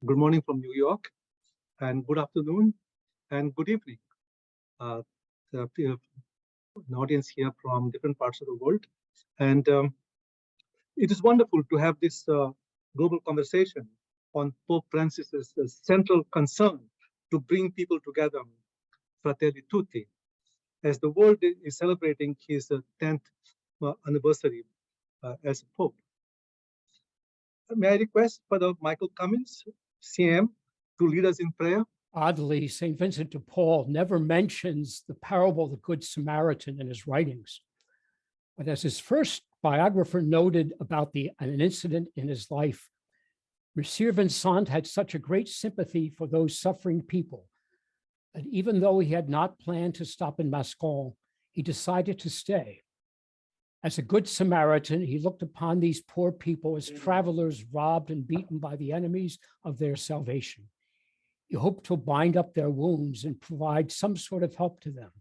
Good morning from New York, and good afternoon, and good evening. The an audience here from different parts of the world. And it is wonderful to have this global conversation on Pope Francis's central concern to bring people together, Fratelli, Tutti, as the world is celebrating his 10th anniversary as Pope. May I request Father Michael Cummins, CM, to lead us in prayer? Oddly, St. Vincent de Paul never mentions the parable of the Good Samaritan in his writings. But as his first biographer noted about an incident in his life, Monsieur Vincent had such a great sympathy for those suffering people that even though he had not planned to stop in Mascon, he decided to stay. As a good Samaritan, he looked upon these poor people as travelers robbed and beaten by the enemies of their salvation. He hoped to bind up their wounds and provide some sort of help to them.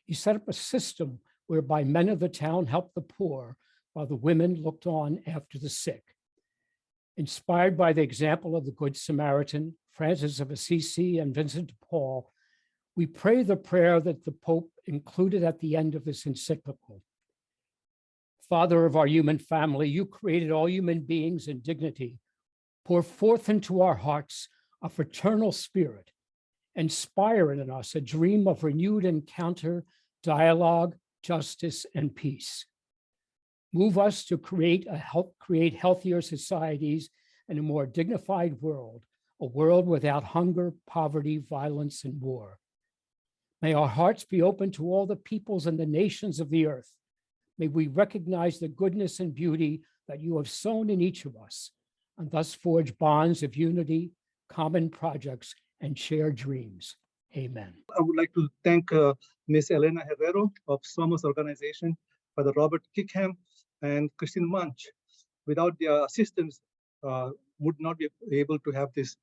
He set up a system whereby men of the town helped the poor while the women looked on after the sick. Inspired by the example of the Good Samaritan, Francis of Assisi, and Vincent de Paul, we pray the prayer that the Pope included at the end of this encyclical. Father of our human family, you created all human beings in dignity. Pour forth into our hearts a fraternal spirit. Inspire in us a dream of renewed encounter, dialogue, justice, and peace. Move us to create healthier societies and a more dignified world, a world without hunger, poverty, violence, and war. May our hearts be open to all the peoples and the nations of the earth. May we recognize the goodness and beauty that you have sown in each of us, and thus forge bonds of unity, common projects, and shared dreams. Amen. I would like to thank Ms. Elena Herrero of Somos Organization, Father Robert Kickham, and Christine Munch. Without their assistance, would not be able to have this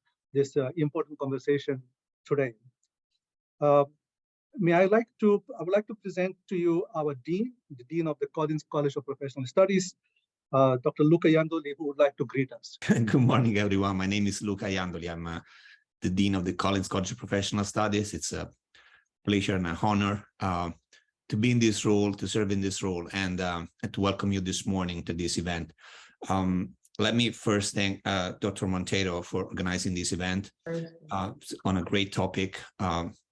important conversation today. I would like to present to you our Dean, the Dean of the Collins College of Professional Studies, Dr. Luca Iandoli, who would like to greet us. Good morning, everyone. My name is Luca Iandoli. I'm the Dean of the Collins College of Professional Studies. It's a pleasure and an honor to be in this role, to serve in this role, and to welcome you this morning to this event. Let me first thank Dr. Monteiro for organizing this event on a great topic,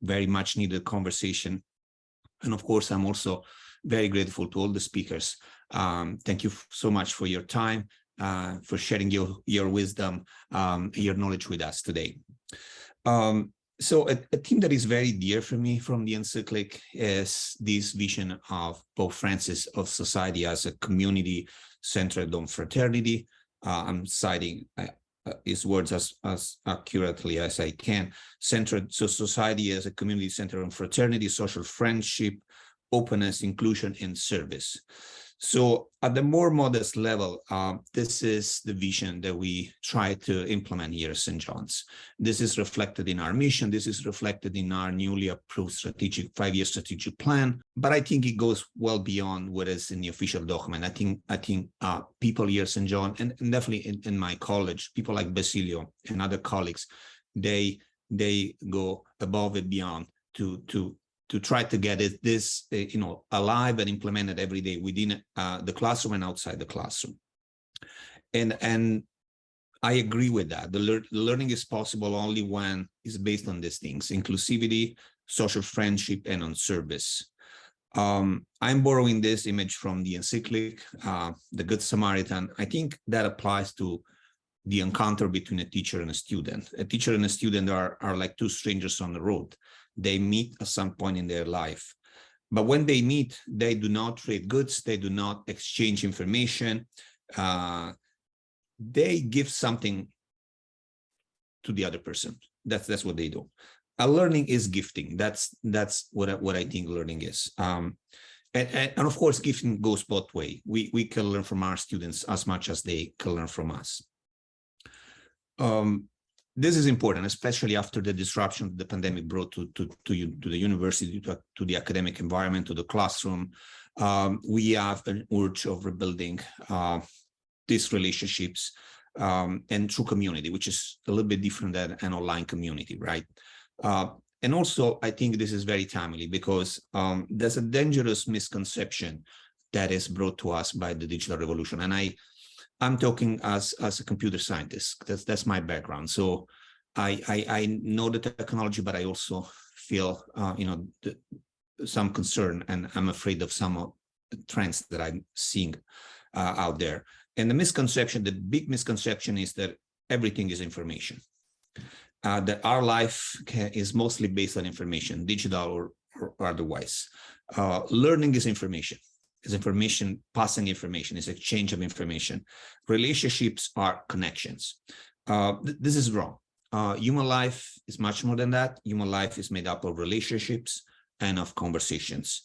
very much needed conversation. And of course, I'm also very grateful to all the speakers. Thank you so much for your time, for sharing your wisdom, your knowledge with us today. So a theme that is very dear for me from the encyclic is this vision of Pope Francis of society as a community centered on fraternity. I'm citing his words as accurately as I can. Centered, so society as a community centered on fraternity, social friendship, openness, inclusion, and service. So at the more modest level, this is the vision that we try to implement here at St. John's. This is reflected in our mission. This is reflected in our newly approved five-year strategic plan. But I think it goes well beyond what is in the official document. I think people here at St. John, and definitely in my college, people like Basilio and other colleagues, they go above and beyond to try to get this alive and implemented every day within the classroom and outside the classroom. And I agree with that. The learning is possible only when it's based on these things: inclusivity, social friendship, and on service. I'm borrowing this image from the encyclic, the Good Samaritan. I think that applies to the encounter between a teacher and a student. A teacher and a student are like two strangers on the road. They meet at some point in their life. But when they meet, they do not trade goods. They do not exchange information. They give something to the other person. That's what they do. Learning is gifting. That's what I think learning is. And of course, gifting goes both ways. We can learn from our students as much as they can learn from us. This is important, especially after the disruption the pandemic brought to the university, to the academic environment, to the classroom. We have an urge of rebuilding these relationships and through community, which is a little bit different than an online community, right? And also, I think this is very timely because there's a dangerous misconception that is brought to us by the digital revolution. And I'm talking as a computer scientist. That's my background. So I know the technology, but I also feel some concern, and I'm afraid of some of the trends that I'm seeing out there. And the big misconception is that everything is information. That our life is mostly based on information, digital or otherwise. Learning is information. Is information, passing information, is exchange of information. Relationships are connections. This is wrong. Human life is much more than that. Human life is made up of relationships and of conversations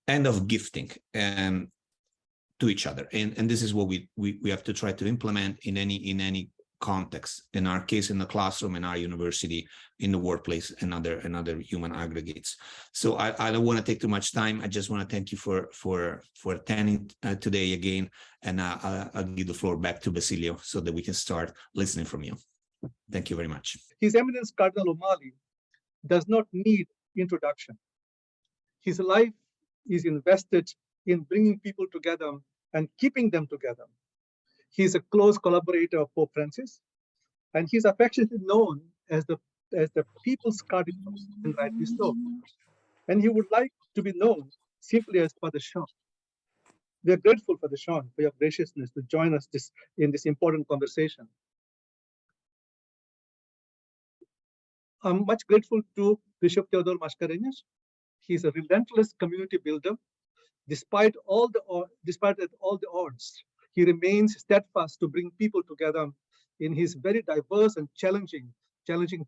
and of gifting to each other. And this is what we have to try to implement in any context. In our case, in the classroom, in our university, in the workplace, and other human aggregates. So I don't want to take too much time. I just want to thank you for attending today again, and I'll give the floor back to Basilio so that we can start listening from you. Thank you very much. His Eminence Cardinal O'Malley does not need introduction. His life is invested in bringing people together and keeping them together. He is a close collaborator of Pope Francis, and he's affectionately known as the people's cardinal, and rightly so. And he would like to be known simply as Father Sean. We are grateful, Father Sean, for your graciousness to join us in this important conversation. I'm much grateful to Bishop Theodore Mascarenhas. He's a relentless community builder. Despite all the odds, he remains steadfast to bring people together in his very diverse and challenging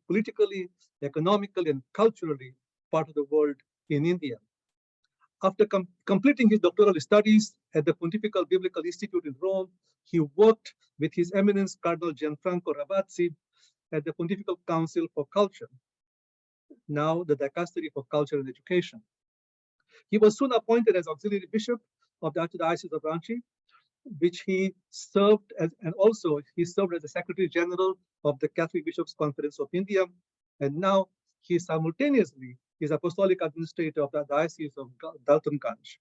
politically, economically, and culturally part of the world in India. After completing his doctoral studies at the Pontifical Biblical Institute in Rome, he worked with His Eminence Cardinal Gianfranco Ravazzi at the Pontifical Council for Culture, now the Dicastery for Culture and Education. He was soon appointed as auxiliary bishop of the Archdiocese of Ranchi, which he served as, and also he served as the Secretary General of the Catholic Bishops' Conference of India, and now he simultaneously is Apostolic Administrator of the Diocese of Daltonganj.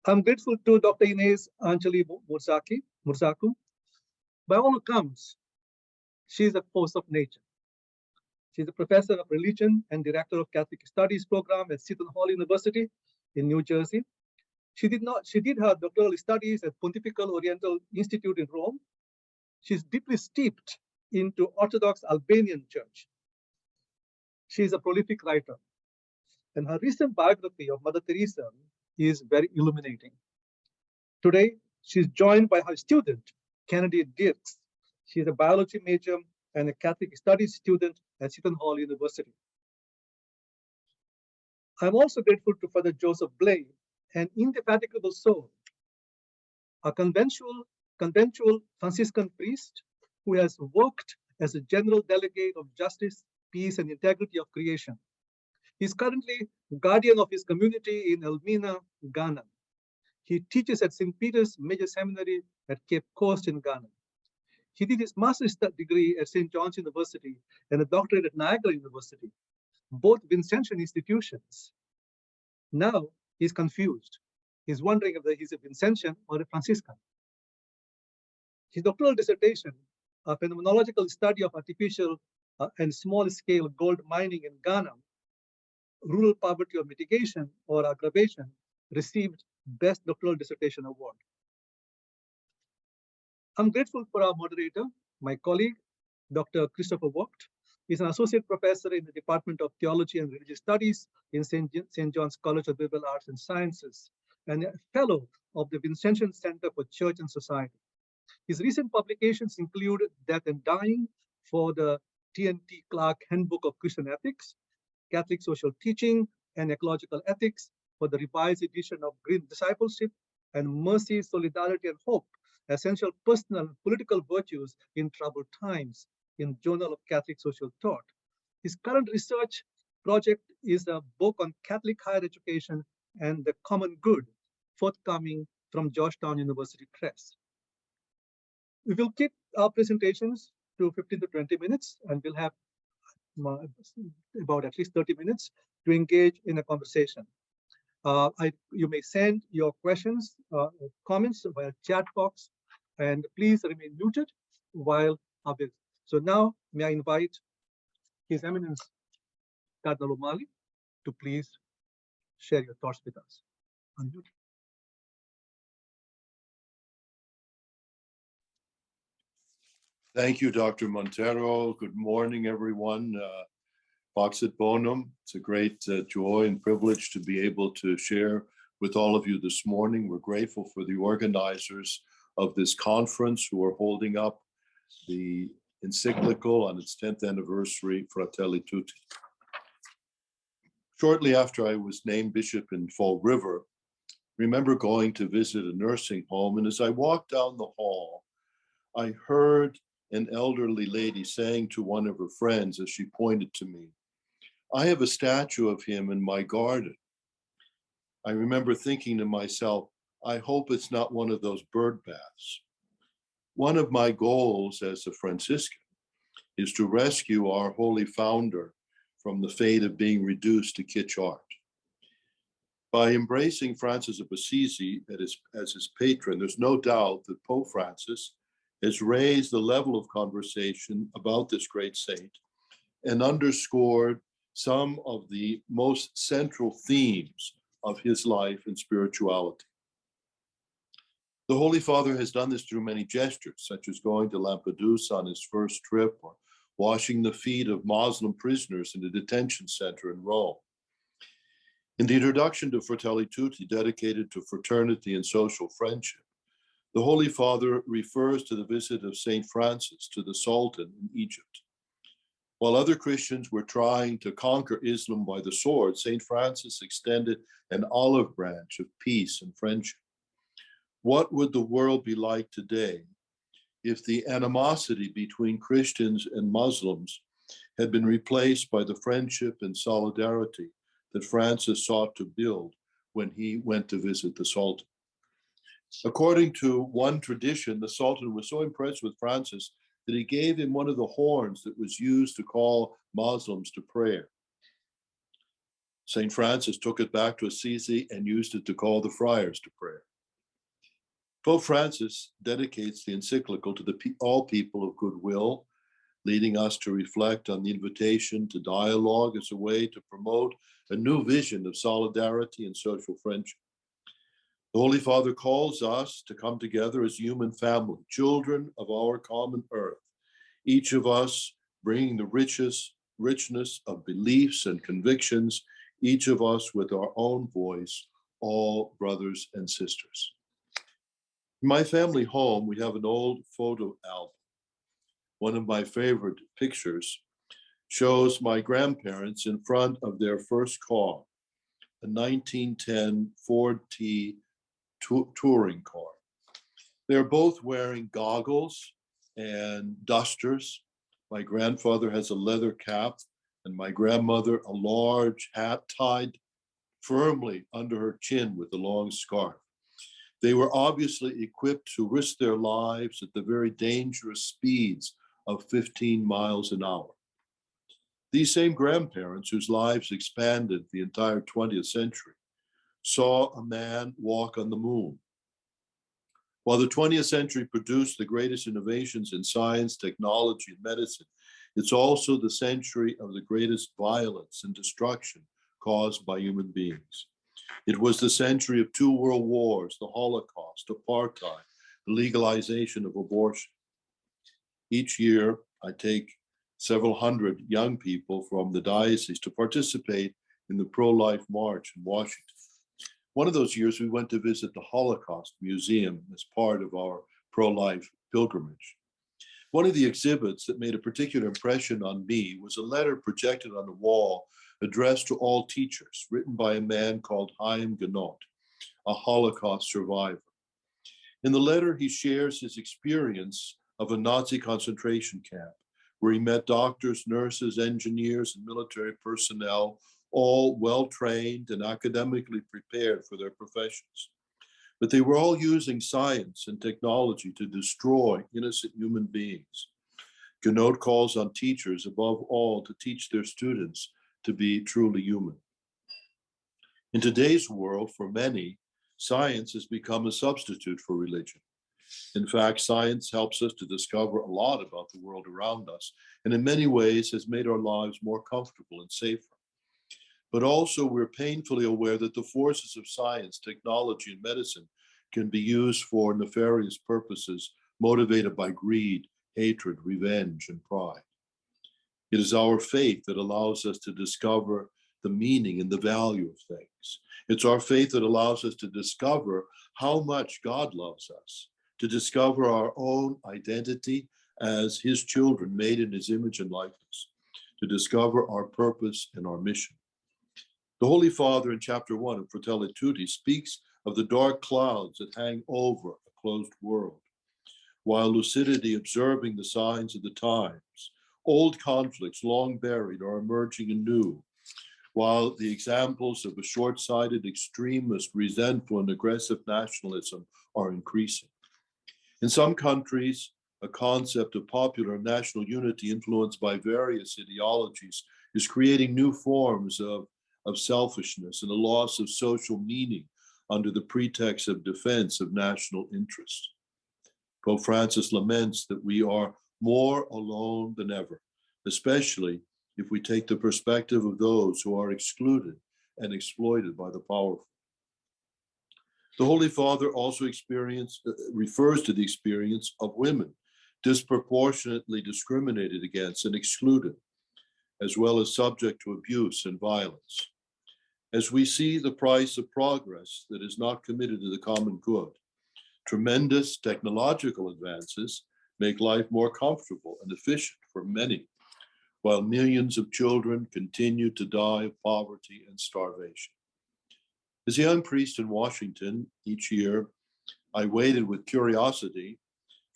I'm grateful to Dr. Inez Anjali Murzaku. By all accounts, she is a force of nature. She's a professor of religion and director of Catholic Studies program at Seton Hall University in New Jersey. She did her doctoral studies at Pontifical Oriental Institute in Rome. She's deeply steeped into Orthodox Albanian Church. She is a prolific writer, and her recent biography of Mother Teresa is very illuminating. Today, she's joined by her student, Kennedy Dirks. She's a biology major and a Catholic Studies student at Seton Hall University. I'm also grateful to Father Joseph Blay, an indefatigable soul, a conventual Franciscan priest who has worked as a general delegate of justice, peace, and integrity of creation. He's currently guardian of his community in Elmina, Ghana. He teaches at St. Peter's Major Seminary at Cape Coast in Ghana. He did his master's degree at St. John's University and a doctorate at Niagara University, both Vincentian institutions. Now he's confused. He's wondering whether he's a Vincentian or a Franciscan. His doctoral dissertation, a phenomenological study of artificial and small-scale gold mining in Ghana, rural poverty or mitigation or aggravation, received Best Doctoral Dissertation Award. I'm grateful for our moderator, my colleague, Dr. Christopher Vogt. He's an associate professor in the Department of Theology and Religious Studies in St. John's College of Liberal Arts and Sciences, and a fellow of the Vincentian Center for Church and Society. His recent publications include Death and Dying for the T&T Clark Handbook of Christian Ethics, Catholic Social Teaching and Ecological Ethics for the revised edition of Green Discipleship, and Mercy, Solidarity, and Hope, Essential Personal and Political Virtues in Troubled Times in Journal of Catholic Social Thought. His current research project is a book on Catholic higher education and the common good, forthcoming from Georgetown University Press. We will keep our presentations to 15 to 20 minutes, and we'll have about at least 30 minutes to engage in a conversation. You may send your questions, comments via chat box, and please remain muted while available. So now, may I invite His Eminence Cardinal O'Malley to please share your thoughts with us. Unmute. Thank you, Dr. Montero. Good morning, everyone. Pax et bonum. It's a great joy and privilege to be able to share with all of you this morning. We're grateful for the organizers of this conference who are holding up the encyclical on its 10th anniversary, Fratelli, Tutti. Shortly after I was named bishop in Fall River, I remember going to visit a nursing home, and as I walked down the hall, I heard an elderly lady saying to one of her friends as she pointed to me, "I have a statue of him in my garden." I remember thinking to myself, I hope it's not one of those bird baths. One of my goals as a Franciscan is to rescue our holy founder from the fate of being reduced to kitsch art. By embracing Francis of Assisi as his patron, there's no doubt that Pope Francis has raised the level of conversation about this great saint and underscored some of the most central themes of his life and spirituality. The Holy Father has done this through many gestures, such as going to Lampedusa on his first trip or washing the feet of Muslim prisoners in a detention center in Rome. In the introduction to Fratelli Tutti, dedicated to fraternity and social friendship, the Holy Father refers to the visit of St. Francis to the Sultan in Egypt. While other Christians were trying to conquer Islam by the sword, St. Francis extended an olive branch of peace and friendship. What would the world be like today if the animosity between Christians and Muslims had been replaced by the friendship and solidarity that Francis sought to build when he went to visit the Sultan? According to one tradition, the Sultan was so impressed with Francis that he gave him one of the horns that was used to call Muslims to prayer. St. Francis took it back to Assisi and used it to call the friars to prayer. Pope Francis dedicates the encyclical to all people of goodwill, leading us to reflect on the invitation to dialogue as a way to promote a new vision of solidarity and social friendship. The Holy Father calls us to come together as human family, children of our common earth, each of us bringing the richness of beliefs and convictions, each of us with our own voice, all brothers and sisters. In my family home, we have an old photo album. One of my favorite pictures shows my grandparents in front of their first car, a 1910 Ford T touring car. They're both wearing goggles and dusters. My grandfather has a leather cap, and my grandmother a large hat tied firmly under her chin with a long scarf. They were obviously equipped to risk their lives at the very dangerous speeds of 15 miles an hour. These same grandparents, whose lives expanded the entire 20th century, saw a man walk on the moon. While the 20th century produced the greatest innovations in science, technology, and medicine, it's also the century of the greatest violence and destruction caused by human beings. It was the century of 2 world wars, the Holocaust, apartheid, the legalization of abortion. Each year, I take several hundred young people from the diocese to participate in the pro-life march in Washington. One of those years, we went to visit the Holocaust Museum as part of our pro-life pilgrimage. One of the exhibits that made a particular impression on me was a letter projected on the wall addressed to all teachers, written by a man called Chaim Ganot, a Holocaust survivor. In the letter, he shares his experience of a Nazi concentration camp, where he met doctors, nurses, engineers, and military personnel, all well-trained and academically prepared for their professions. But they were all using science and technology to destroy innocent human beings. Gounod calls on teachers, above all, to teach their students to be truly human. In today's world, for many, science has become a substitute for religion. In fact, science helps us to discover a lot about the world around us, and in many ways has made our lives more comfortable and safer. But also, we're painfully aware that the forces of science, technology, and medicine can be used for nefarious purposes motivated by greed, hatred, revenge, and pride. It is our faith that allows us to discover the meaning and the value of things. It's our faith that allows us to discover how much God loves us, to discover our own identity as his children made in his image and likeness, to discover our purpose and our mission. The Holy Father in chapter 1 of Fratelli Tutti speaks of the dark clouds that hang over a closed world, while lucidity observing the signs of the times. Old conflicts long buried are emerging anew, while the examples of a short-sighted, extremist, resentful, and aggressive nationalism are increasing. In some countries, a concept of popular national unity influenced by various ideologies is creating new forms of selfishness and a loss of social meaning under the pretext of defense of national interest. Pope Francis laments that we are more alone than ever, especially if we take the perspective of those who are excluded and exploited by the powerful. The Holy Father also refers to the experience of women disproportionately discriminated against and excluded, as well as subject to abuse and violence. As we see the price of progress that is not committed to the common good, tremendous technological advances make life more comfortable and efficient for many, while millions of children continue to die of poverty and starvation. As a young priest in Washington, each year, I waited with curiosity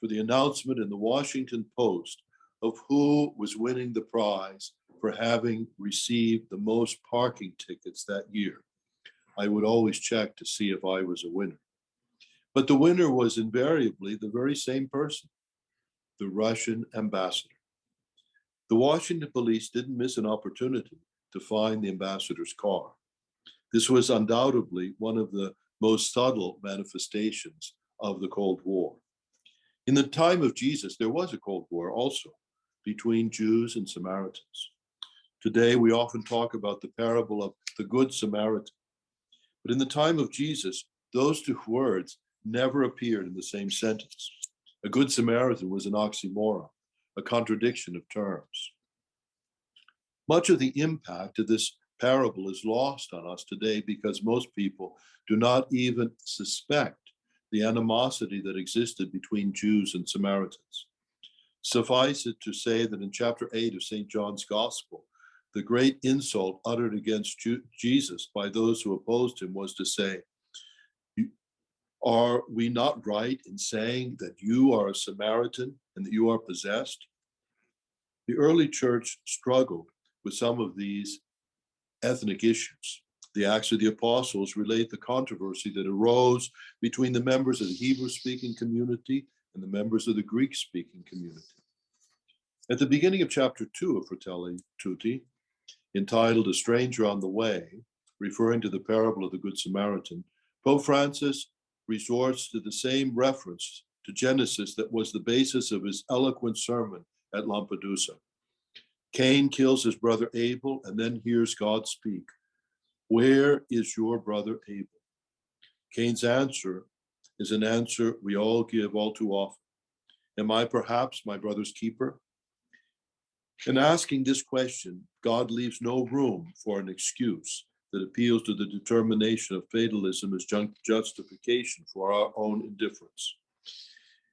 for the announcement in the Washington Post of who was winning the prize for having received the most parking tickets that year. I would always check to see if I was a winner. But the winner was invariably the very same person, the Russian ambassador. The Washington police didn't miss an opportunity to find the ambassador's car. This was undoubtedly one of the most subtle manifestations of the Cold War. In the time of Jesus, there was a Cold War also between Jews and Samaritans. Today, we often talk about the parable of the Good Samaritan. But in the time of Jesus, those two words never appeared in the same sentence. A Good Samaritan was an oxymoron, a contradiction of terms. Much of the impact of this parable is lost on us today because most people do not even suspect the animosity that existed between Jews and Samaritans. Suffice it to say that in chapter 8 of St. John's Gospel, the great insult uttered against Jesus by those who opposed him was to say, "Are we not right in saying that you are a Samaritan and that you are possessed?" The early church struggled with some of these ethnic issues. The Acts of the Apostles relate the controversy that arose between the members of the Hebrew-speaking community and the members of the Greek-speaking community. At the beginning of chapter 2 of Fratelli Tutti, entitled "A Stranger on the Way," referring to the parable of the Good Samaritan, Pope Francis resorts to the same reference to Genesis that was the basis of his eloquent sermon at Lampedusa. Cain kills his brother Abel and then hears God speak, "Where is your brother Abel?" Cain's answer is an answer we all give all too often. Am I perhaps my brother's keeper? In asking this question, God leaves no room for an excuse that appeals to the determination of fatalism as justification for our own indifference.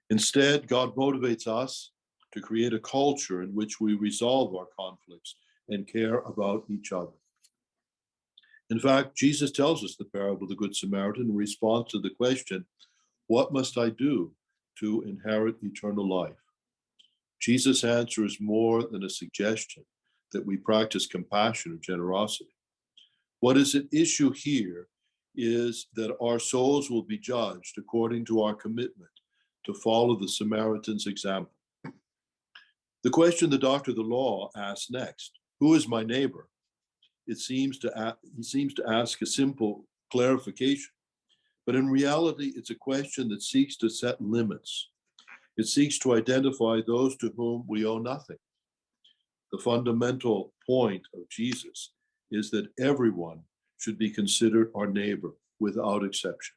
Instead, God motivates us to create a culture in which we resolve our conflicts and care about each other. In fact, Jesus tells us the parable of the Good Samaritan in response to the question, "What must I do to inherit eternal life?" Jesus' answer is more than a suggestion that we practice compassion or generosity. What is at issue here is that our souls will be judged according to our commitment to follow the Samaritan's example. The question the doctor of the law asks next, who is my neighbor? He seems to ask a simple clarification, but in reality, it's a question that seeks to set limits. It seeks to identify those to whom we owe nothing. The fundamental point of Jesus is that everyone should be considered our neighbor without exception.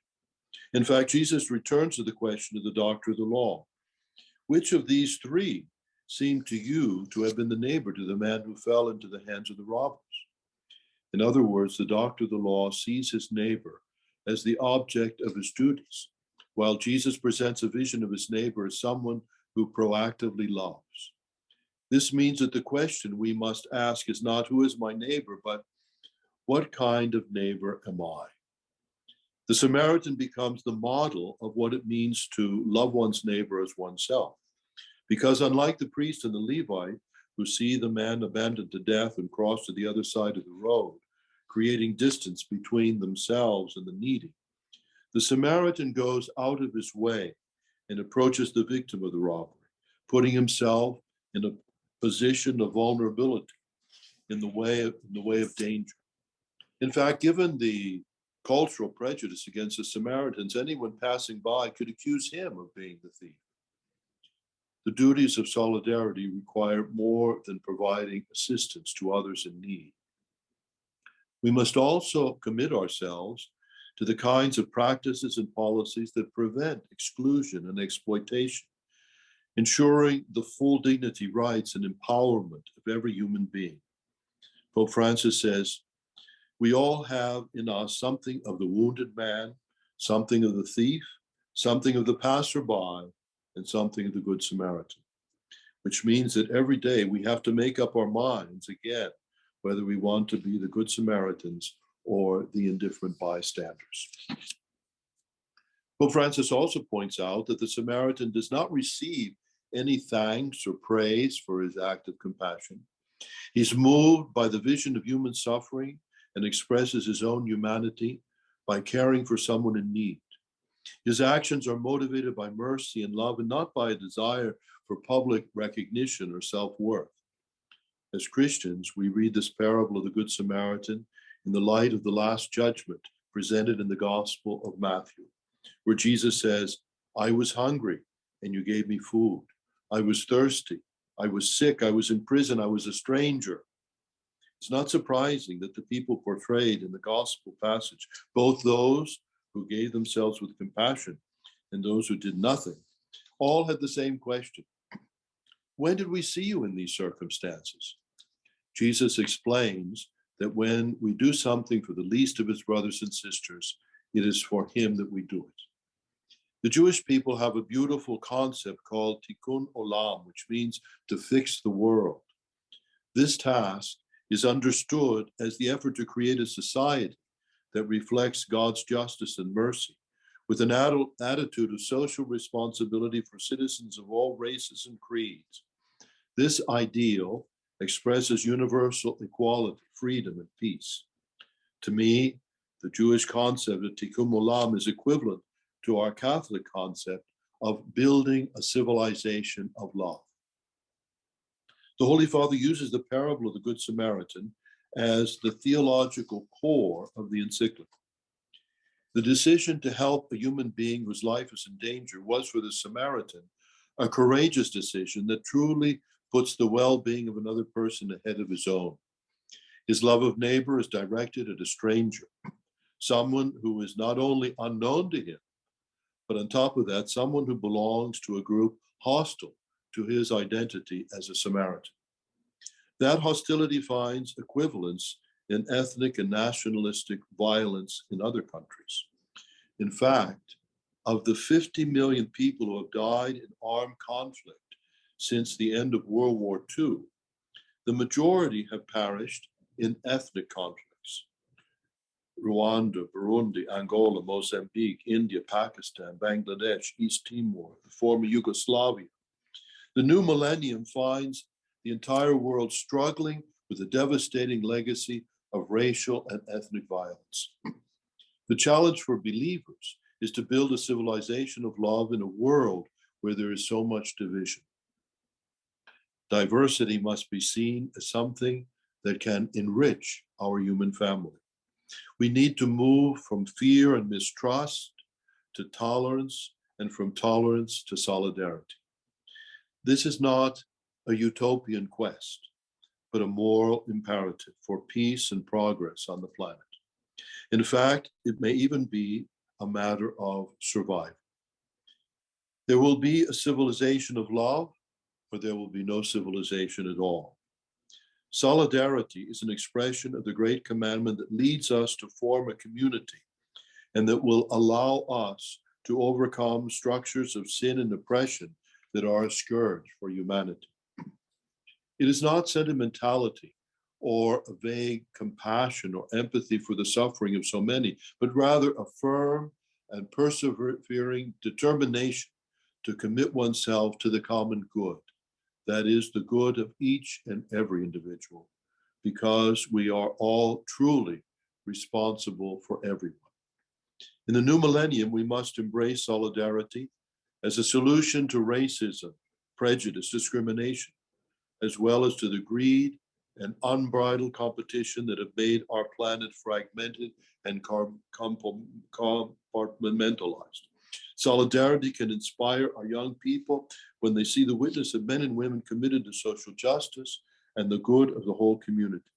In fact, Jesus returns to the question of the doctor of the law. Which of these three seemed to you to have been the neighbor to the man who fell into the hands of the robbers? In other words, the doctor of the law sees his neighbor as the object of his duties, while Jesus presents a vision of his neighbor as someone who proactively loves. This means that the question we must ask is not who is my neighbor, but what kind of neighbor am I? The Samaritan becomes the model of what it means to love one's neighbor as oneself. Because unlike the priest and the Levite, who see the man abandoned to death and cross to the other side of the road, creating distance between themselves and the needy, the Samaritan goes out of his way and approaches the victim of the robbery, putting himself in a position of vulnerability in the way of danger. In fact, given the cultural prejudice against the Samaritans, anyone passing by could accuse him of being the thief. The duties of solidarity require more than providing assistance to others in need. We must also commit ourselves to the kinds of practices and policies that prevent exclusion and exploitation, ensuring the full dignity, rights, and empowerment of every human being. Pope Francis says, we all have in us something of the wounded man, something of the thief, something of the passerby, and something of the Good Samaritan, which means that every day we have to make up our minds again whether we want to be the Good Samaritans or the indifferent bystanders. Pope Francis also points out that the Samaritan does not receive any thanks or praise for his act of compassion. He's moved by the vision of human suffering and expresses his own humanity by caring for someone in need. His actions are motivated by mercy and love and not by a desire for public recognition or self-worth. As Christians, we read this parable of the Good Samaritan in the light of the Last Judgment presented in the Gospel of Matthew, where Jesus says, I was hungry and you gave me food. I was thirsty. I was sick. I was in prison. I was a stranger. It's not surprising that the people portrayed in the Gospel passage, both those who gave themselves with compassion and those who did nothing, all had the same question. When did we see you in these circumstances? Jesus explains that when we do something for the least of his brothers and sisters, it is for him that we do it. The Jewish people have a beautiful concept called tikkun olam, which means to fix the world. This task is understood as the effort to create a society that reflects God's justice and mercy, with an attitude of social responsibility for citizens of all races and creeds. This ideal expresses universal equality, freedom, and peace. To me, the Jewish concept of tikkun olam is equivalent to our Catholic concept of building a civilization of love. The Holy Father uses the parable of the Good Samaritan as the theological core of the encyclical. The decision to help a human being whose life is in danger was for the Samaritan a courageous decision that truly puts the well-being of another person ahead of his own. His love of neighbor is directed at a stranger, someone who is not only unknown to him, but on top of that, someone who belongs to a group hostile to his identity as a Samaritan. That hostility finds equivalence in ethnic and nationalistic violence in other countries. In fact, of the 50 million people who have died in armed conflict since the end of World War II, the majority have perished in ethnic conflicts. Rwanda, Burundi, Angola, Mozambique, India, Pakistan, Bangladesh, East Timor, the former Yugoslavia. The new millennium finds the entire world struggling with a devastating legacy of racial and ethnic violence. The challenge for believers is to build a civilization of love in a world where there is so much division. Diversity must be seen as something that can enrich our human family. We need to move from fear and mistrust to tolerance, and from tolerance to solidarity. This is not a utopian quest, but a moral imperative for peace and progress on the planet. In fact, it may even be a matter of survival. There will be a civilization of love, or there will be no civilization at all. Solidarity is an expression of the great commandment that leads us to form a community and that will allow us to overcome structures of sin and oppression that are a scourge for humanity. It is not sentimentality or a vague compassion or empathy for the suffering of so many, but rather a firm and persevering determination to commit oneself to the common good. That is the good of each and every individual, because we are all truly responsible for everyone. In the new millennium, we must embrace solidarity as a solution to racism, prejudice, discrimination, as well as to the greed and unbridled competition that have made our planet fragmented and compartmentalized. Solidarity can inspire our young people when they see the witness of men and women committed to social justice and the good of the whole community.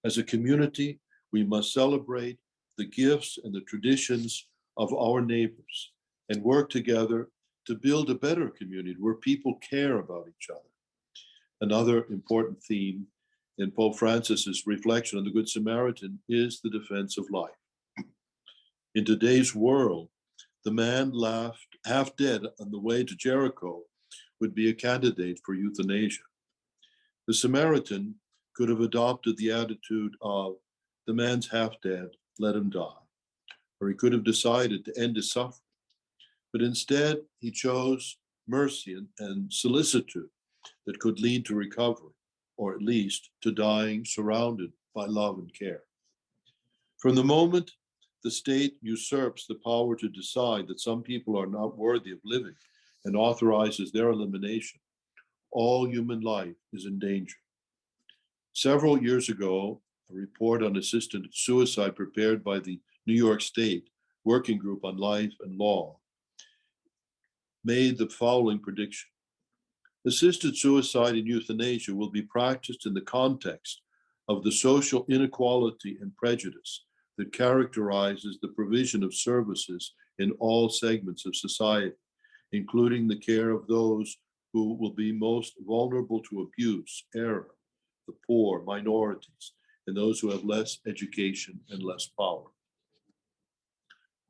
As a community, we must celebrate the gifts and the traditions of our neighbors and work together to build a better community where people care about each other. Another important theme in Pope Francis's reflection on the Good Samaritan is the defense of life. In today's world, the man left half dead on the way to Jericho would be a candidate for euthanasia. The Samaritan could have adopted the attitude of the man's half dead, let him die. Or he could have decided to end his suffering. But instead, he chose mercy and solicitude that could lead to recovery, or at least to dying surrounded by love and care. From the moment the state usurps the power to decide that some people are not worthy of living and authorizes their elimination, all human life is in danger. Several years ago, a report on assisted suicide prepared by the New York State Working Group on Life and Law made the following prediction. Assisted suicide and euthanasia will be practiced in the context of the social inequality and prejudice that characterizes the provision of services in all segments of society, including the care of those who will be most vulnerable to abuse, error, the poor, minorities, and those who have less education and less power.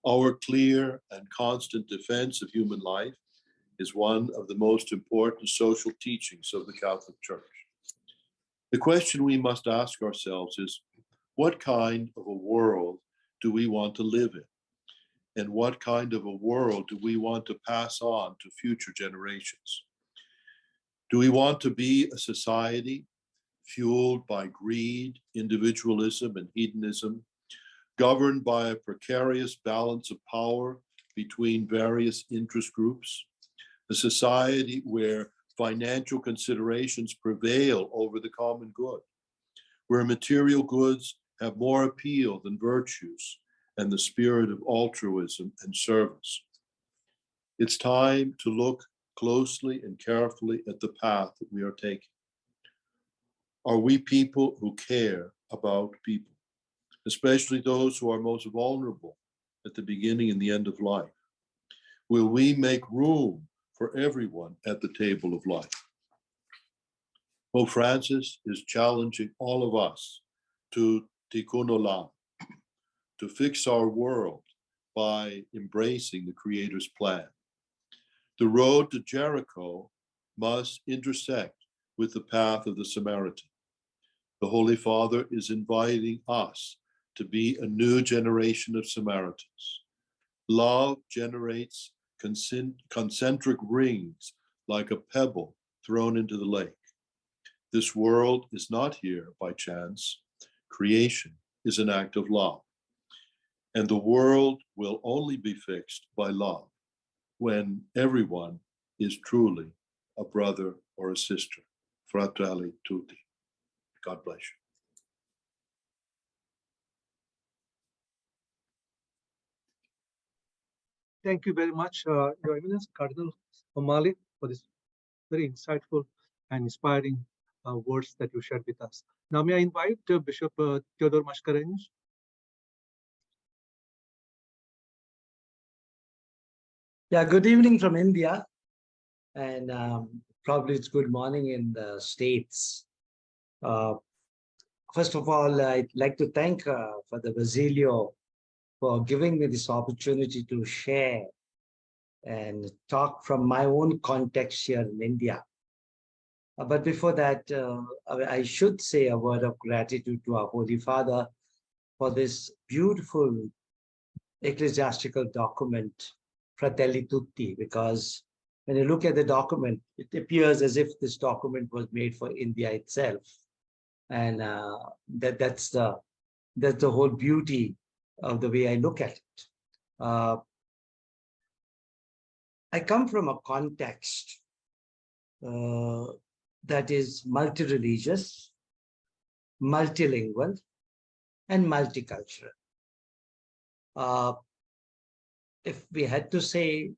Our clear and constant defense of human life is one of the most important social teachings of the Catholic Church. The question we must ask ourselves is, what kind of a world do we want to live in? And what kind of a world do we want to pass on to future generations? Do we want to be a society fueled by greed, individualism, and hedonism, governed by a precarious balance of power between various interest groups? A society where financial considerations prevail over the common good, where material goods have more appeal than virtues and the spirit of altruism and service. It's time to look closely and carefully at the path that we are taking. Are we people who care about people, especially those who are most vulnerable at the beginning and the end of life? Will we make room for everyone at the table of life? Pope Francis is challenging all of us to tikkun olam, to fix our world by embracing the Creator's plan. The road to Jericho must intersect with the path of the Samaritan. The Holy Father is inviting us to be a new generation of Samaritans. Love generates concentric rings like a pebble thrown into the lake. This world is not here by chance. Creation is an act of love. and the world will only be fixed by love when everyone is truly a brother or a sister. Fratelli, Tutti. God bless you. Thank you very much, Your Eminence, Cardinal O'Malley, for this very insightful and inspiring words that you shared with us. Now, may I invite Bishop Theodore Mascarenhas? Yeah, good evening from India, and probably it's good morning in the States. First of all, I'd like to thank Father Basilio for giving me this opportunity to share and talk from my own context here in India. But before that, I should say a word of gratitude to our Holy Father for this beautiful ecclesiastical document, Fratelli Tutti, because when you look at the document, it appears as if this document was made for India itself. And that's the whole beauty of the way I look at it. I come from a context that is multi-religious, multilingual, and multicultural. If we had to say,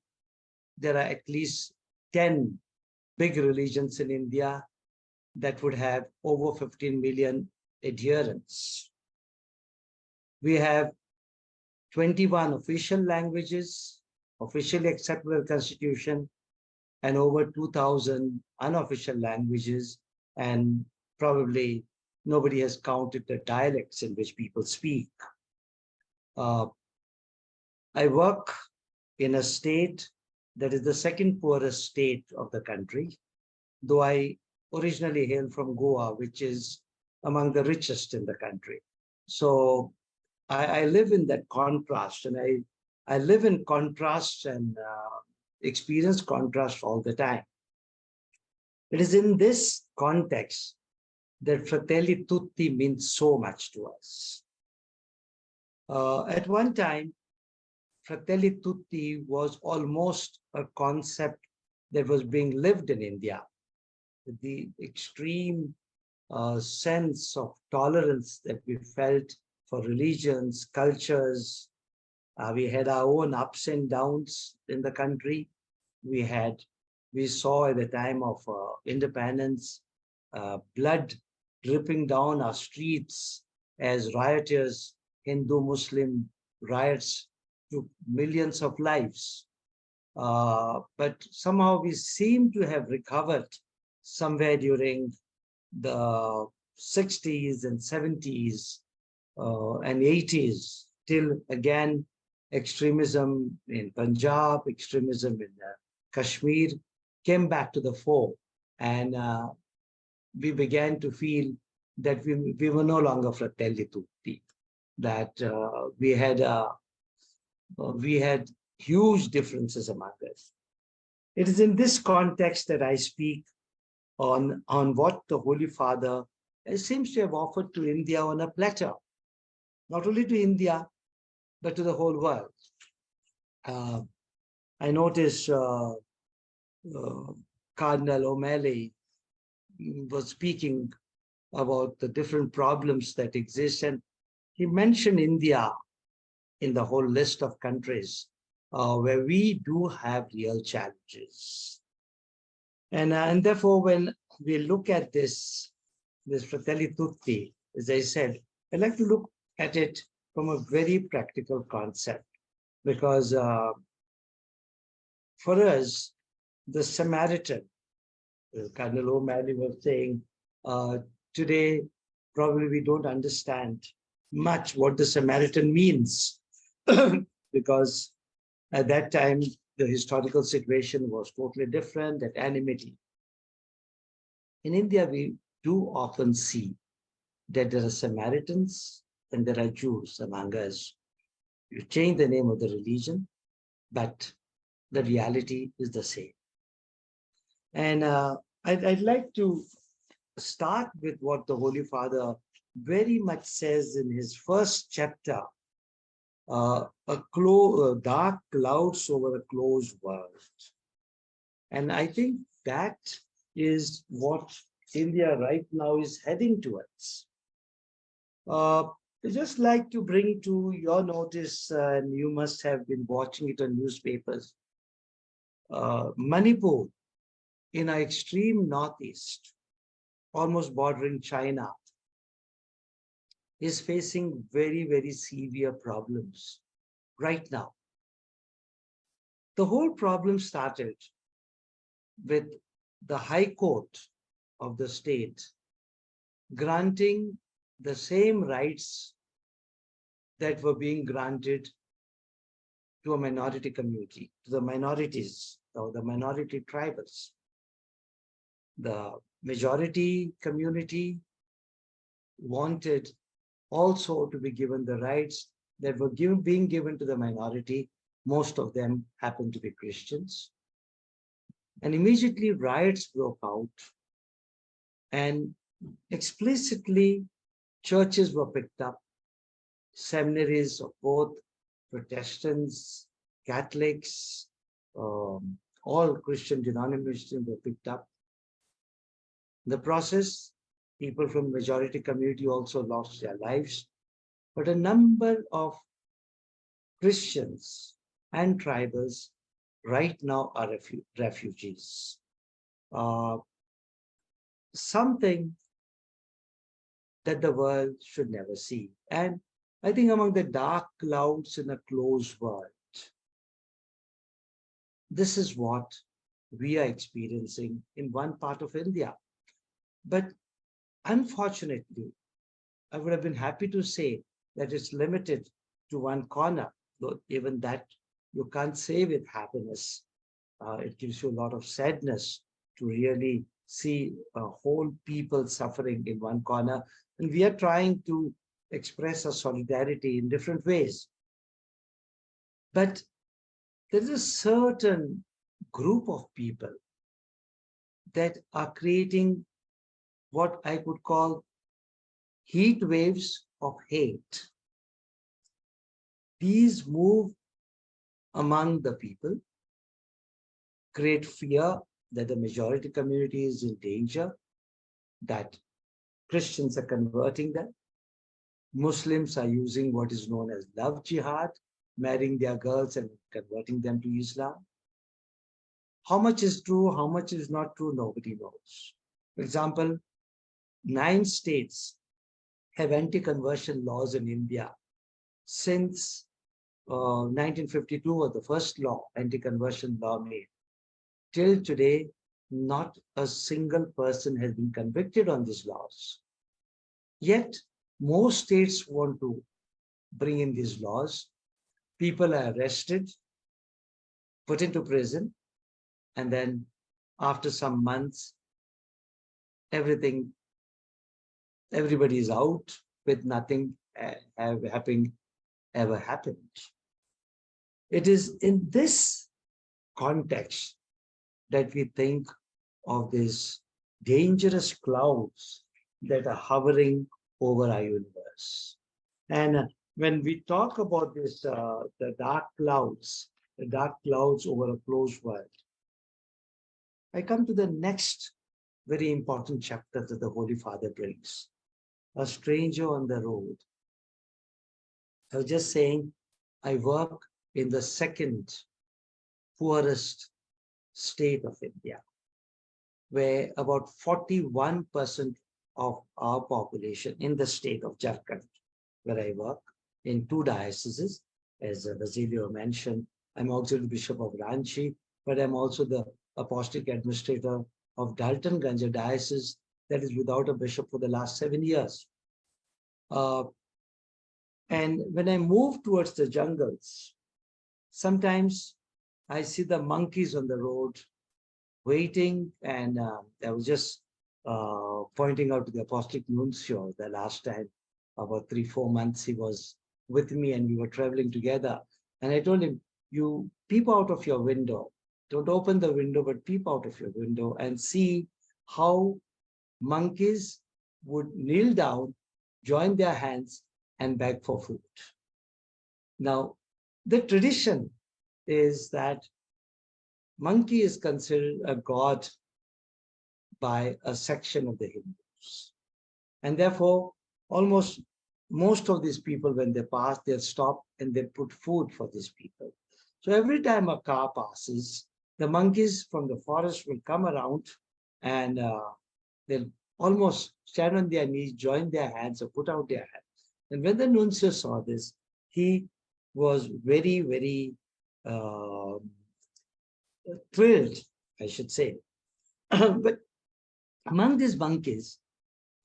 there are at least 10 big religions in India that would have over 15 million adherents. We have 21 official languages, officially accepted by the Constitution, and over 2,000 unofficial languages, and probably nobody has counted the dialects in which people speak. I work in a state that is the second poorest state of the country, though I originally hail from Goa, which is among the richest in the country. So I live in that contrast, and I live in contrast and experience contrast all the time. It is in this context that Fratelli Tutti means so much to us. At one time, Fratelli Tutti was almost a concept that was being lived in India. The extreme sense of tolerance that we felt for religions, cultures. We had our own ups and downs in the country. We saw at the time of independence, blood dripping down our streets as rioters, Hindu-Muslim riots took millions of lives. But somehow we seem to have recovered somewhere during the 60s and 70s and 80s, till again extremism in Punjab, extremism in Kashmir came back to the fore, and we began to feel that we were no longer Fratelli Tutti, that we had huge differences among us. It is in this context that I speak on what the Holy Father seems to have offered to India on a platter, not only to India, but to the whole world. I noticed Cardinal O'Malley was speaking about the different problems that exist, and he mentioned India in the whole list of countries where we do have real challenges. And therefore, when we look at this Fratelli Tutti, as I said, I'd like to look at it from a very practical concept, because for us, the Samaritan, Cardinal O'Malley was saying, today, probably we don't understand much what the Samaritan means, because at that time, the historical situation was totally different, that enmity. In India, we do often see that there are Samaritans and there are Jews among us. You change the name of the religion, but the reality is the same. And I'd like to start with what the Holy Father very much says in his first chapter dark clouds over a closed world. And I think that is what India right now is heading towards. I'd just like to bring to your notice, and you must have been watching it on newspapers, Manipur in our extreme northeast, almost bordering China, is facing very, very severe problems right now. The whole problem started with the High Court of the state granting the same rights that were being granted to a minority community, to the minorities or the minority tribals. The majority community wanted also to be given the rights that were being given to the minority. Most of them happened to be Christians. And immediately riots broke out, and explicitly churches were picked up, seminaries of both Protestants, Catholics, all Christian denominations were picked up. In the process, people from majority community also lost their lives, but a number of Christians and tribals right now are refugees. Something that the world should never see. And I think among the dark clouds in a closed world, this is what we are experiencing in one part of India. But unfortunately, I would have been happy to say that it's limited to one corner, though even that you can't say with happiness. It gives you a lot of sadness to really see a whole people suffering in one corner. And we are trying to express our solidarity in different ways. But there is a certain group of people that are creating what I could call heat waves of hate. These move among the people, create fear that the majority community is in danger, that Christians are converting them. Muslims are using what is known as love jihad, marrying their girls and converting them to Islam. How much is true, how much is not true, nobody knows. For example, 9 states have anti-conversion laws in India. Since 1952 was the first law, anti-conversion law made. Till today, not a single person has been convicted on these laws. Yet, most states want to bring in these laws. People are arrested, put into prison, and then after some months, everybody is out with nothing having ever happened. It is in this context that we think of these dangerous clouds that are hovering over our universe. And when we talk about this, the dark clouds over a closed world, I come to the next very important chapter that the Holy Father brings. A stranger on the road. I was just saying, I work in the second poorest state of India, where about 41% of our population in the state of Jharkhand, where I work in 2 dioceses, as Basilio mentioned. I'm auxiliary bishop of Ranchi, but I'm also the apostolic administrator of Daltonganj, a diocese that is without a bishop for the last 7 years. And when I move towards the jungles, sometimes I see the monkeys on the road waiting, and I was just pointing out to the apostolic nuncio the last time, about 3-4 months he was with me and we were traveling together. And I told him, you peep out of your window, don't open the window, but peep out of your window and see how monkeys would kneel down, join their hands and beg for food. Now, the tradition is that monkey is considered a god by a section of the Hindus. And therefore, almost most of these people, when they pass, they'll stop and they put food for these people. So every time a car passes, the monkeys from the forest will come around and they'll almost stand on their knees, join their hands or put out their hands. And when the nuncio saw this, he was very, very thrilled, I should say. But among these monkeys,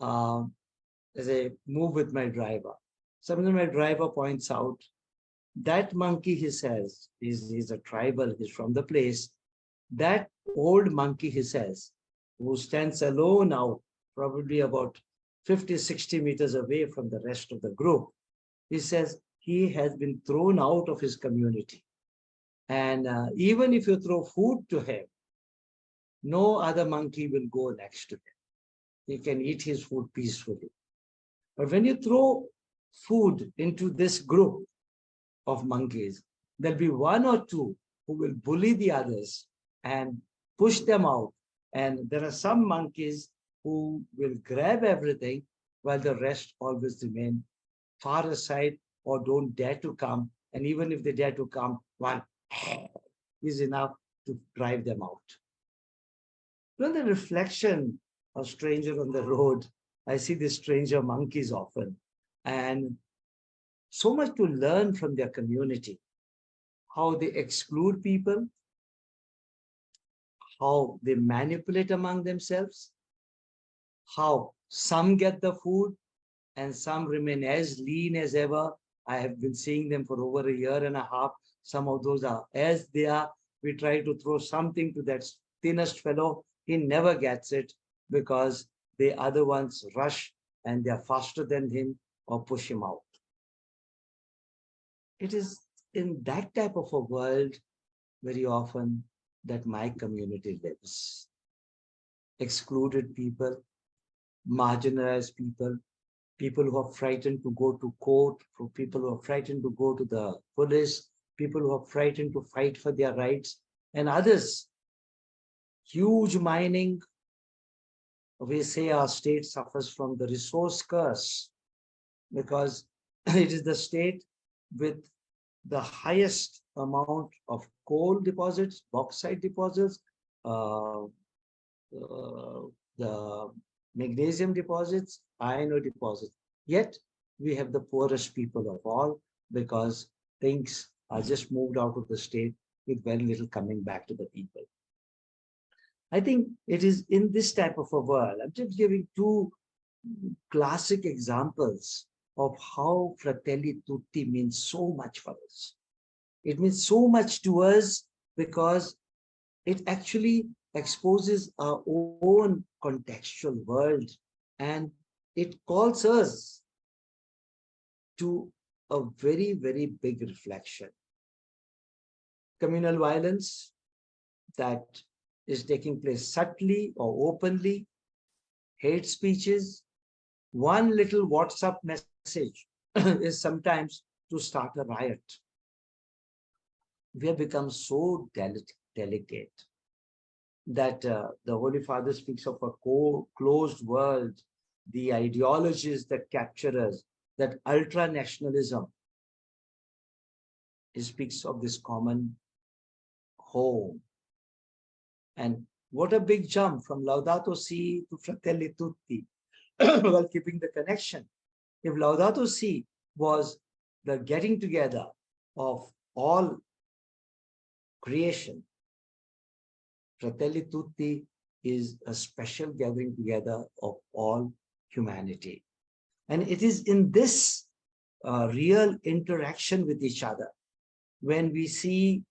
as I move with my driver, sometimes my driver points out that monkey, he says, he's a tribal, he's from the place. That old monkey, he says, who stands alone now, probably about 50, 60 meters away from the rest of the group, he says he has been thrown out of his community. And even if you throw food to him, no other monkey will go next to him. He can eat his food peacefully. But when you throw food into this group of monkeys, there'll be one or two who will bully the others and push them out. And there are some monkeys who will grab everything while the rest always remain far aside or don't dare to come. And even if they dare to come, one is enough to drive them out. When the reflection of stranger on the road, I see the stranger monkeys often, and so much to learn from their community, how they exclude people, how they manipulate among themselves, how some get the food and some remain as lean as ever. I have been seeing them for over a year and a half. Some of those are as they are. We try to throw something to that thinnest fellow. He never gets it because the other ones rush and they are faster than him or push him out. It is in that type of a world very often that my community lives. Excluded people, marginalized people, people who are frightened to go to court, for people who are frightened to go to the police, people who are frightened to fight for their rights, and others. Huge mining. We say our state suffers from the resource curse because it is the state with the highest amount of coal deposits, bauxite deposits, the magnesium deposits, iron ore deposits. Yet we have the poorest people of all because things are just moved out of the state with very little coming back to the people. I think it is in this type of a world. I'm just giving two classic examples of how Fratelli Tutti means so much for us. It means so much to us because it actually exposes our own contextual world and it calls us to a very, very big reflection. Communal violence that is taking place subtly or openly, hate speeches, one little WhatsApp message is sometimes to start a riot. We have become so delicate that the Holy Father speaks of a closed world, the ideologies that capture us, that ultra-nationalism. He speaks of this common home. And what a big jump from Laudato Si to Fratelli Tutti, while keeping the connection. If Laudato Si was the getting together of all creation, Fratelli Tutti is a special gathering together of all humanity. And it is in this real interaction with each other, when we see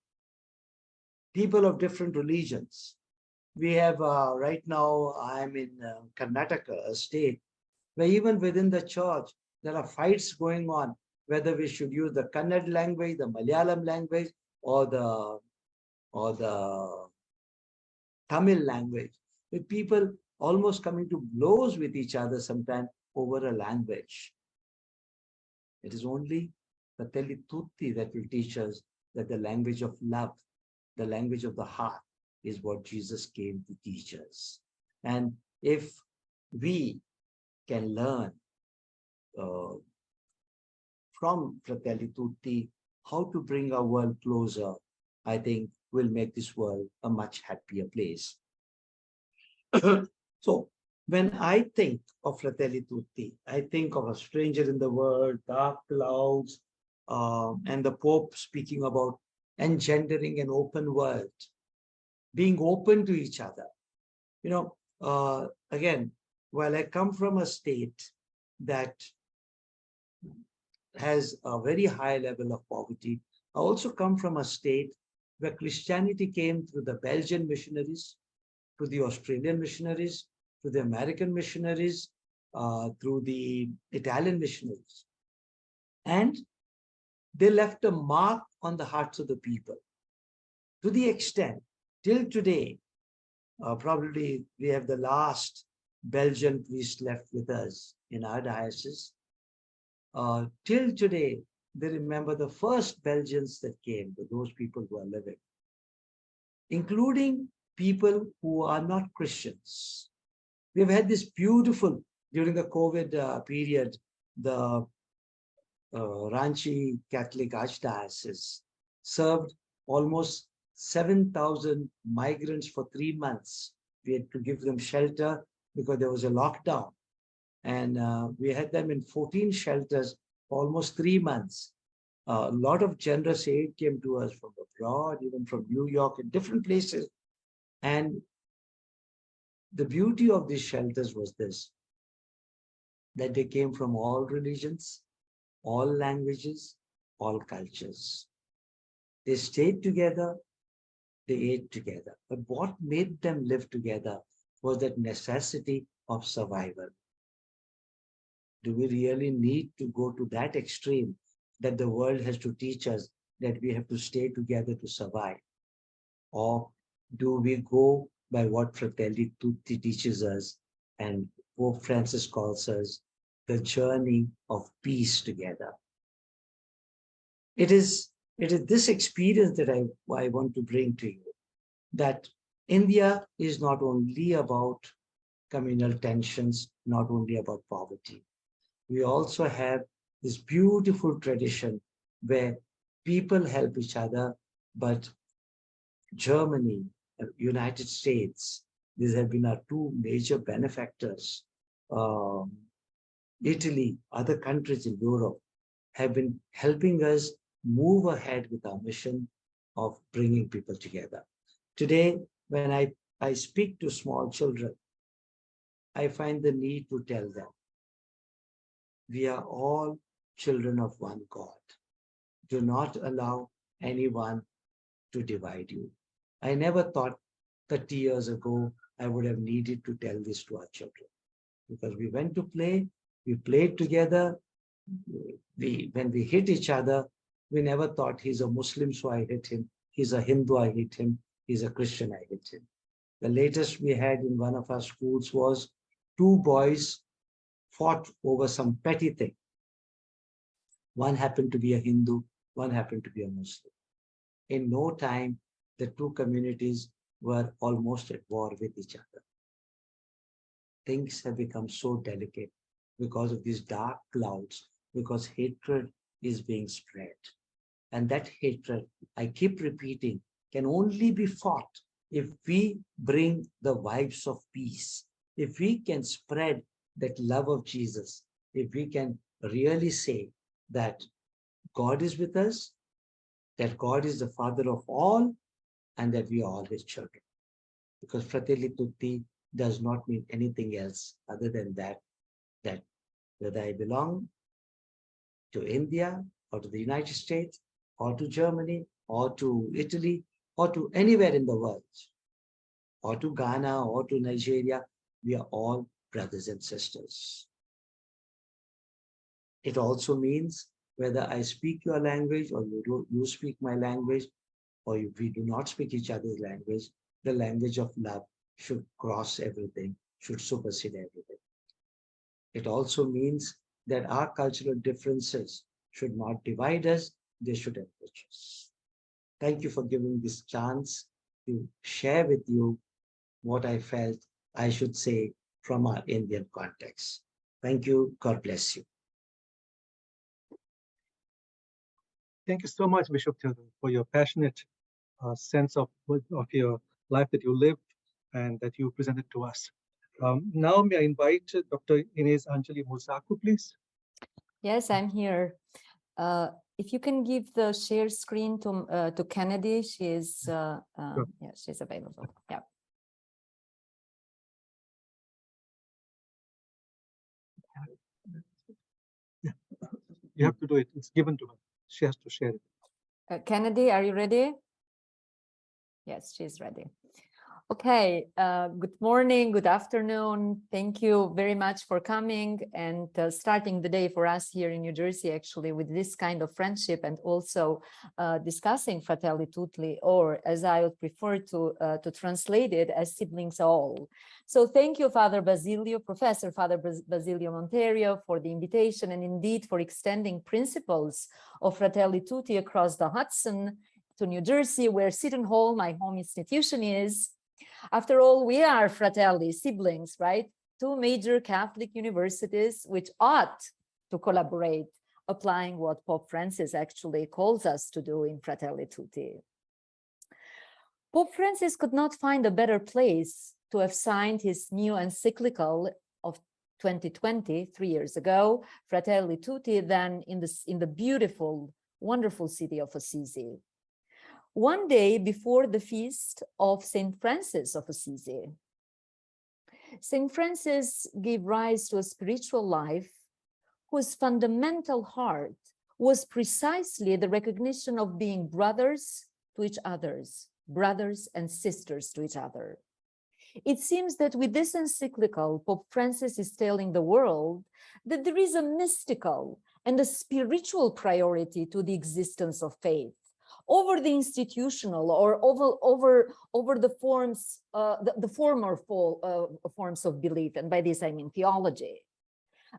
people of different religions. We have right now, I'm in Karnataka, a state, where even within the church, there are fights going on, whether we should use the Kannada language, the Malayalam language, or the Tamil language, with people almost coming to blows with each other sometimes over a language. It is only Fratelli Tutti that will teach us that the language of love, the language of the heart is what Jesus came to teach us. And if we can learn from Fratelli Tutti how to bring our world closer, I think will make this world a much happier place. So when I think of Fratelli Tutti, I think of a stranger in the world, dark clouds, and the Pope speaking about engendering an open world, being open to each other. You know, again, while I come from a state that has a very high level of poverty, I also come from a state where Christianity came through the Belgian missionaries, to the Australian missionaries, to the American missionaries, through the Italian missionaries. And they left a mark on the hearts of the people to the extent, till today, probably we have the last Belgian priest left with us in our diocese. Till today, they remember the first Belgians that came, those people who are living, including people who are not Christians. We've had this beautiful, during the COVID period, the Ranchi Catholic Archdiocese served almost 7,000 migrants for 3 months. We had to give them shelter because there was a lockdown. And we had them in 14 shelters for almost 3 months. A lot of generous aid came to us from abroad, even from New York and different places. And the beauty of these shelters was this, that they came from all religions, all languages, all cultures. They stayed together, they ate together. But what made them live together was that necessity of survival. Do we really need to go to that extreme that the world has to teach us that we have to stay together to survive? Or do we go by what Fratelli Tutti teaches us and Pope Francis calls us the journey of peace together? It is this experience that I want to bring to you, that India is not only about communal tensions, not only about poverty. We also have this beautiful tradition where people help each other, but Germany, United States, these have been our two major benefactors. Italy, other countries in Europe have been helping us move ahead with our mission of bringing people together. Today, when I speak to small children, I find the need to tell them, we are all children of one God. Do not allow anyone to divide you. I never thought 30 years ago I would have needed to tell this to our children, because we went to play, we played together. When we hit each other, we never thought he's a Muslim, so I hit him. He's a Hindu, I hit him. He's a Christian, I hit him. The latest we had in one of our schools was 2 boys fought over some petty thing. One happened to be a Hindu, one happened to be a Muslim. In no time, the 2 communities were almost at war with each other. Things have become so delicate because of these dark clouds, because hatred is being spread. And that hatred, I keep repeating, can only be fought if we bring the vibes of peace, if we can spread that love of Jesus, if we can really say that God is with us, that God is the Father of all, and that we are all His children. Because Fratelli Tutti does not mean anything else other than that whether I belong to India or to the United States or to Germany or to Italy or to anywhere in the world, or to Ghana or to Nigeria, we are all brothers and sisters. It also means whether I speak your language or you speak my language, or if we do not speak each other's language, the language of love should cross everything, should supersede everything. It also means that our cultural differences should not divide us, they should enrich us. Thank you for giving this chance to share with you what I felt I should say from our Indian context. Thank you. God bless you. Thank you so much, Bishop Theodore, for your passionate sense of your life that you live and that you presented to us. Now may I invite Dr. Ines Anjali Musaku, please. Yes, I'm here. If you can give the share screen to Kennedy, she's Sure. yeah, she's available. Yeah. Yeah. You have to do it. It's given to her. She has to share it. Kennedy, are you ready? Yes, she's ready. Okay, good morning, good afternoon. Thank you very much for coming and starting the day for us here in New Jersey, actually, with this kind of friendship and also discussing Fratelli Tutti, or as I would prefer to translate it as siblings all. So thank you, Father Basilio, Professor Father Basilio Monterio, for the invitation and indeed for extending principles of Fratelli Tutti across the Hudson to New Jersey, where Seton Hall, my home institution, is. After all, we are fratelli, siblings, right? Two major Catholic universities which ought to collaborate, applying what Pope Francis actually calls us to do in Fratelli Tutti. Pope Francis could not find a better place to have signed his new encyclical of 2020, 3 years ago, Fratelli Tutti, than in the beautiful, wonderful city of Assisi. One day before the feast of St. Francis of Assisi. St. Francis gave rise to a spiritual life whose fundamental heart was precisely the recognition of being brothers to each other, brothers and sisters to each other. It seems that with this encyclical, Pope Francis is telling the world that there is a mystical and a spiritual priority to the existence of faith over the institutional or over the forms, the former forms of belief, and by this I mean theology.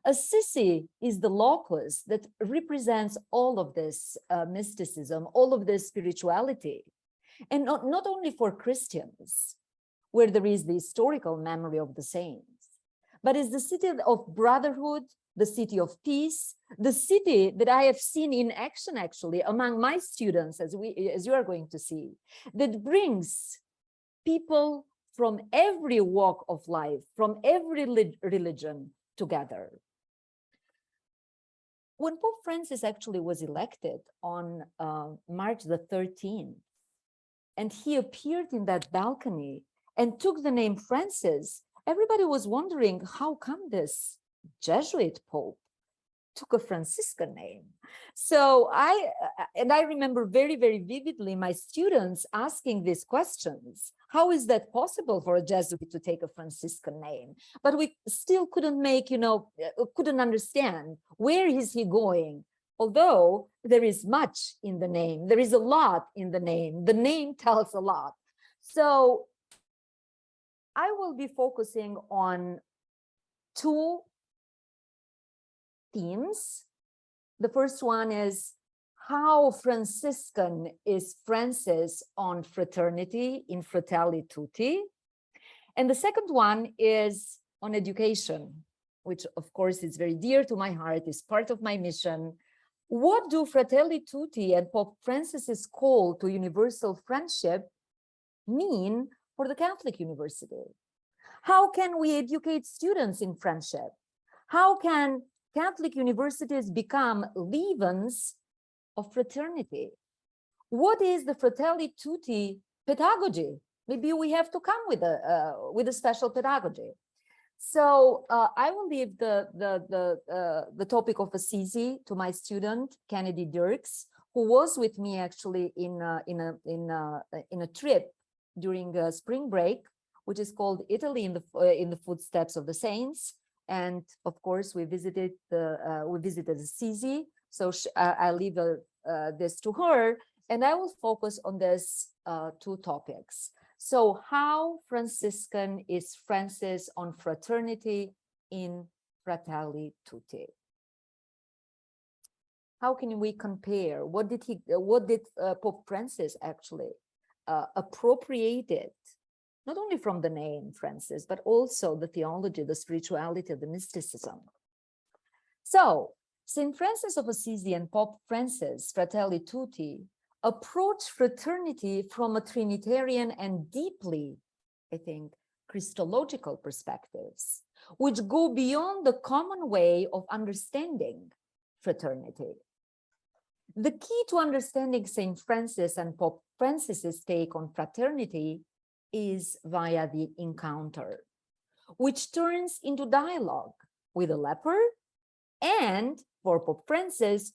Assisi is the locus that represents all of this mysticism, all of this spirituality, and not only for Christians, where there is the historical memory of the saints, but is the city of brotherhood, the city of peace, the city that I have seen in action actually among my students, as you are going to see, that brings people from every walk of life, from every religion together. When Pope Francis actually was elected on March the 13th, and he appeared in that balcony and took the name Francis, everybody was wondering, how come this Jesuit Pope took a Franciscan name? So I remember very, very vividly my students asking these questions. How is that possible for a Jesuit to take a Franciscan name? But we still couldn't make, couldn't understand, where is he going? Although there is much in the name, there is a lot in the name tells a lot. So I will be focusing on two themes. The first one is how Franciscan is Francis on fraternity in Fratelli Tutti. And the second one is on education, which of course is very dear to my heart, is part of my mission. What do Fratelli Tutti and Pope Francis's call to universal friendship mean for the Catholic University? How can we educate students in friendship? How can Catholic universities become leavens of fraternity? What is the Fratelli Tutti pedagogy? Maybe we have to come with a special pedagogy. So I will leave the topic of Assisi to my student Kennedy Dirks, who was with me actually in a trip during spring break, which is called Italy in the Footsteps of the Saints. And of course, we visited Assisi. So I'll leave this to her, and I will focus on this two topics. So how Franciscan is Francis on fraternity in Fratelli Tutti? How can we compare? What did Pope Francis actually appropriated, not only from the name Francis, but also the theology, the spirituality, the mysticism. So St. Francis of Assisi and Pope Francis, Fratelli Tutti, approach fraternity from a Trinitarian and deeply, I think, Christological perspectives, which go beyond the common way of understanding fraternity. The key to understanding St. Francis and Pope Francis's take on fraternity is via the encounter, which turns into dialogue with a leper, and for Pope Francis,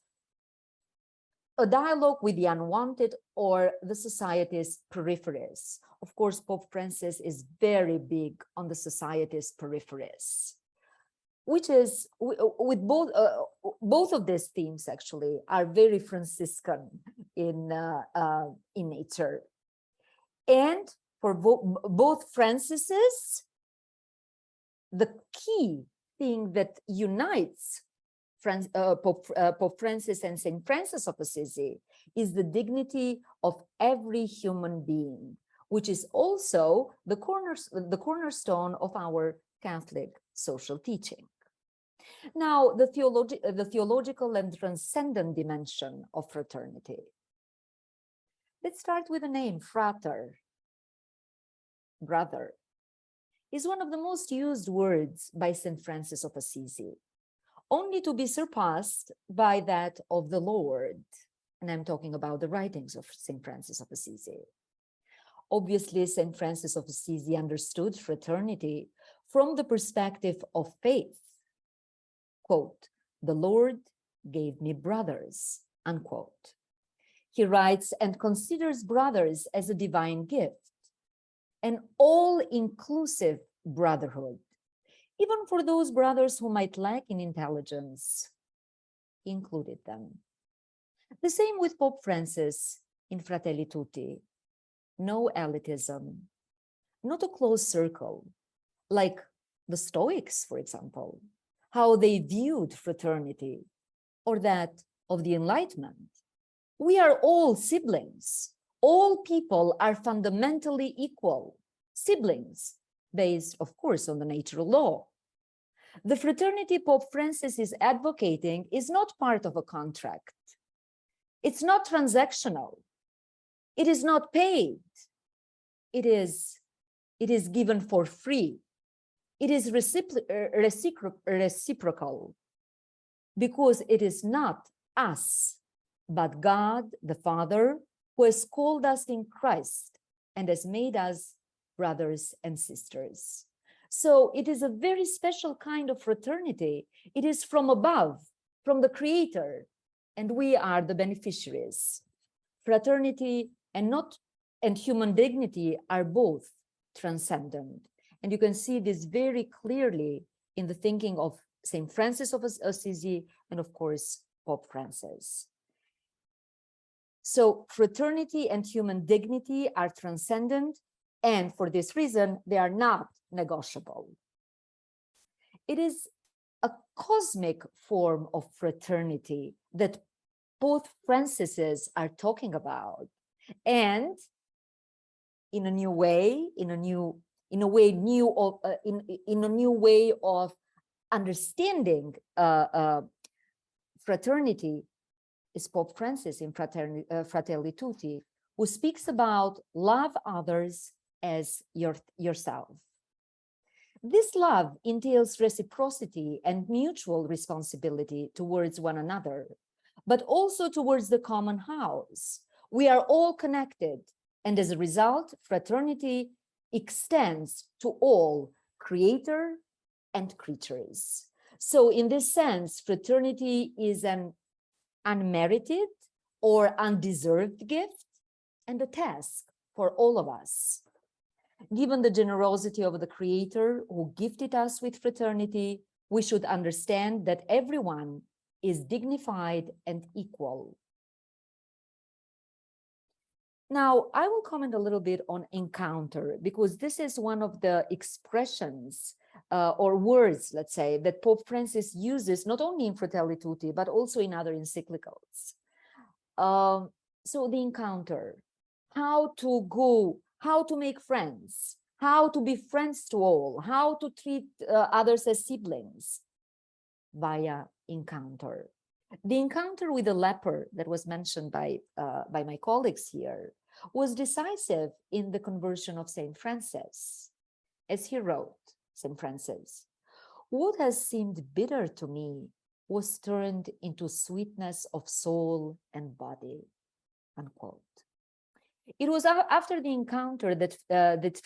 a dialogue with the unwanted or the society's peripheries. Of course, Pope Francis is very big on the society's peripheries, which is with both of these themes actually are very Franciscan in nature. And for both Francises, the key thing that unites Pope Francis and St. Francis of Assisi is the dignity of every human being, which is also the cornerstone of our Catholic social teaching. Now, the theological and transcendent dimension of fraternity. Let's start with the name frater, brother, is one of the most used words by St. Francis of Assisi, only to be surpassed by that of the Lord. And I'm talking about the writings of St. Francis of Assisi. Obviously, St. Francis of Assisi understood fraternity from the perspective of faith. Quote, "The Lord gave me brothers," unquote. He writes and considers brothers as a divine gift, an all-inclusive brotherhood, even for those brothers who might lack in intelligence. He included them. The same with Pope Francis in Fratelli Tutti. No elitism, not a closed circle, like the Stoics, for example, how they viewed fraternity, or that of the Enlightenment. We are all siblings. All people are fundamentally equal, siblings, based, of course, on the natural law. The fraternity Pope Francis is advocating is not part of a contract. It's not transactional. It is not paid. It is given for free. It is reciprocal, because it is not us, but God the Father, who has called us in Christ and has made us brothers and sisters. So it is a very special kind of fraternity. It is from above, from the Creator, and we are the beneficiaries. Fraternity and human dignity are both transcendent. And you can see this very clearly in the thinking of St. Francis of Assisi and, of course, Pope Francis. So fraternity and human dignity are transcendent, and for this reason, they are not negotiable. It is a cosmic form of fraternity that both Francises are talking about, and in a new way, in a new way of understanding fraternity is Pope Francis in Fratelli Tutti, who speaks about love others as yourself. This love entails reciprocity and mutual responsibility towards one another, but also towards the common house. We are all connected, and as a result, fraternity extends to all, creator and creatures. So in this sense, fraternity is an unmerited or undeserved gift and a task for all of us. Given the generosity of the Creator who gifted us with fraternity, we should understand that everyone is dignified and equal. Now, I will comment a little bit on encounter, because this is one of the expressions or words, let's say, that Pope Francis uses not only in Fratelli Tutti, but also in other encyclicals. So the encounter, how to go, how to make friends, how to be friends to all, how to treat others as siblings via encounter. The encounter with the leper that was mentioned by my colleagues here was decisive in the conversion of Saint Francis. As he wrote, Saint Francis, what has seemed bitter to me was turned into sweetness of soul and body, unquote. It was after the encounter that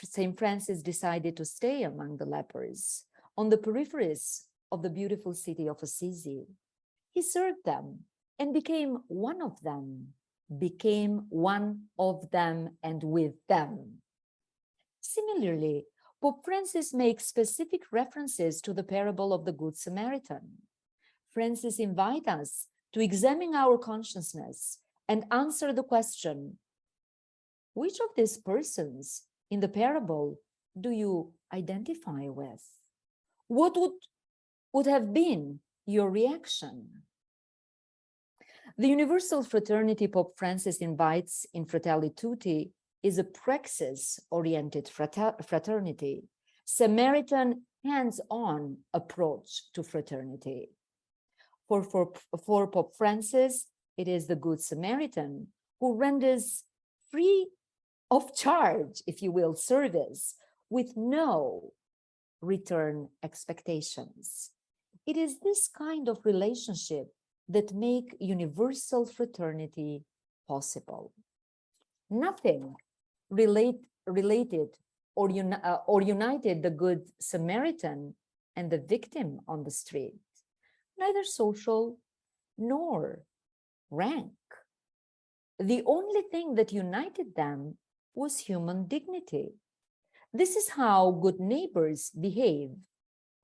Saint Francis decided to stay among the lepers on the peripheries of the beautiful city of Assisi. He served them and became one of them and with them. Similarly, Pope Francis makes specific references to the parable of the Good Samaritan. Francis invites us to examine our consciousness and answer the question, which of these persons in the parable do you identify with? What would have been your reaction? The universal fraternity Pope Francis invites in Fratelli Tutti is a praxis-oriented fraternity, Samaritan hands-on approach to fraternity. For Pope Francis, it is the Good Samaritan who renders free of charge, if you will, service with no return expectations. It is this kind of relationship that make universal fraternity possible. Nothing related or united the Good Samaritan and the victim on the street, neither social nor rank. The only thing that united them was human dignity. This is how good neighbors behave.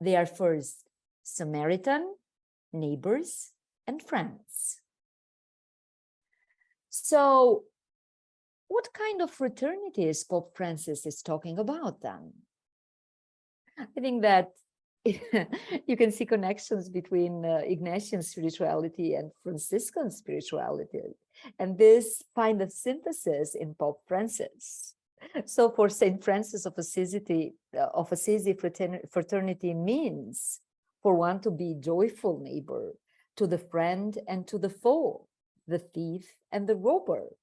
They are first Samaritan, neighbors, and friends. So, what kind of fraternity is Pope Francis is talking about then? I think that you can see connections between Ignatian spirituality and Franciscan spirituality, and this find a synthesis in Pope Francis. So for Saint Francis of Assisi, fraternity means for one to be joyful neighbor to the friend and to the foe, the thief and the robber.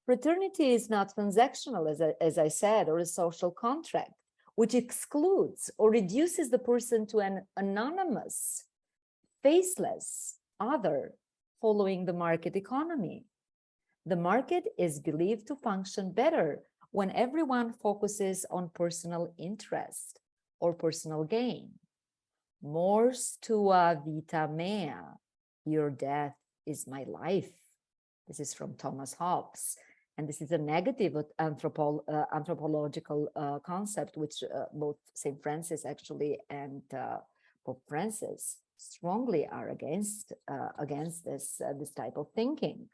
Fraternity is not transactional, as I said, or a social contract, which excludes or reduces the person to an anonymous, faceless other following the market economy. The market is believed to function better when everyone focuses on personal interest or personal gain. Mors tua vita mea, your death is my life. This is from Thomas Hobbes. And this is a negative anthropological concept, which both St. Francis actually and Pope Francis strongly are against this type of thinking.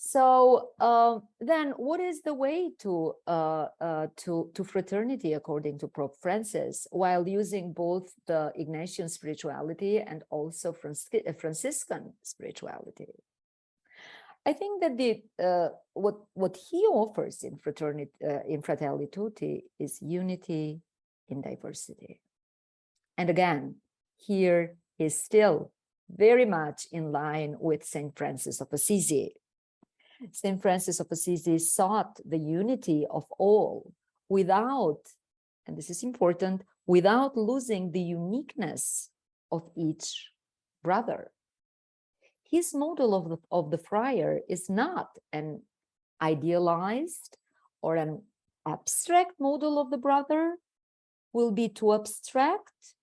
So then, what is the way to fraternity according to Pope Francis, while using both the Ignatian spirituality and also Franciscan spirituality? I think that what he offers in Fratelli Tutti is unity in diversity. And again, here is still very much in line with Saint Francis of Assisi. Saint Francis of Assisi sought the unity of all without, and this is important, without losing the uniqueness of each brother. His model of the friar is not an idealized or an abstract model of the brother, will be too abstract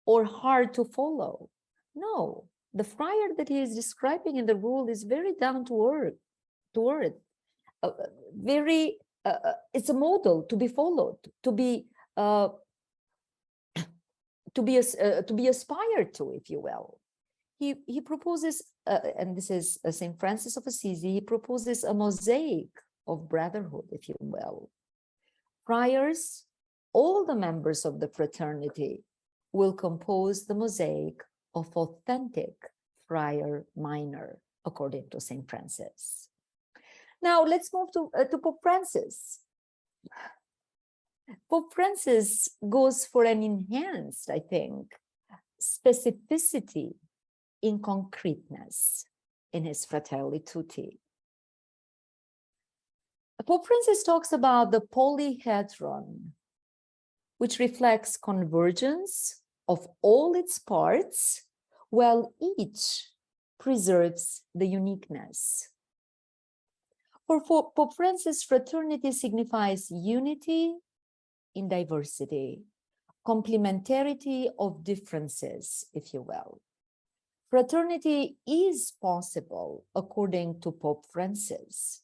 or hard to follow. No, the friar that he is describing in the rule is very down to earth, it's a model to be followed, to be aspired to, if you will. He proposes, and this is St. Francis of Assisi, he proposes a mosaic of brotherhood, if you will. Friars, all the members of the fraternity will compose the mosaic of authentic friar minor, according to St. Francis. Now let's move to Pope Francis. Pope Francis goes for an enhanced, I think, specificity in concreteness in his Fratelli Tutti. Pope Francis talks about the polyhedron, which reflects convergence of all its parts, while each preserves the uniqueness. For Pope Francis, fraternity signifies unity in diversity, complementarity of differences, if you will. Fraternity is possible, according to Pope Francis,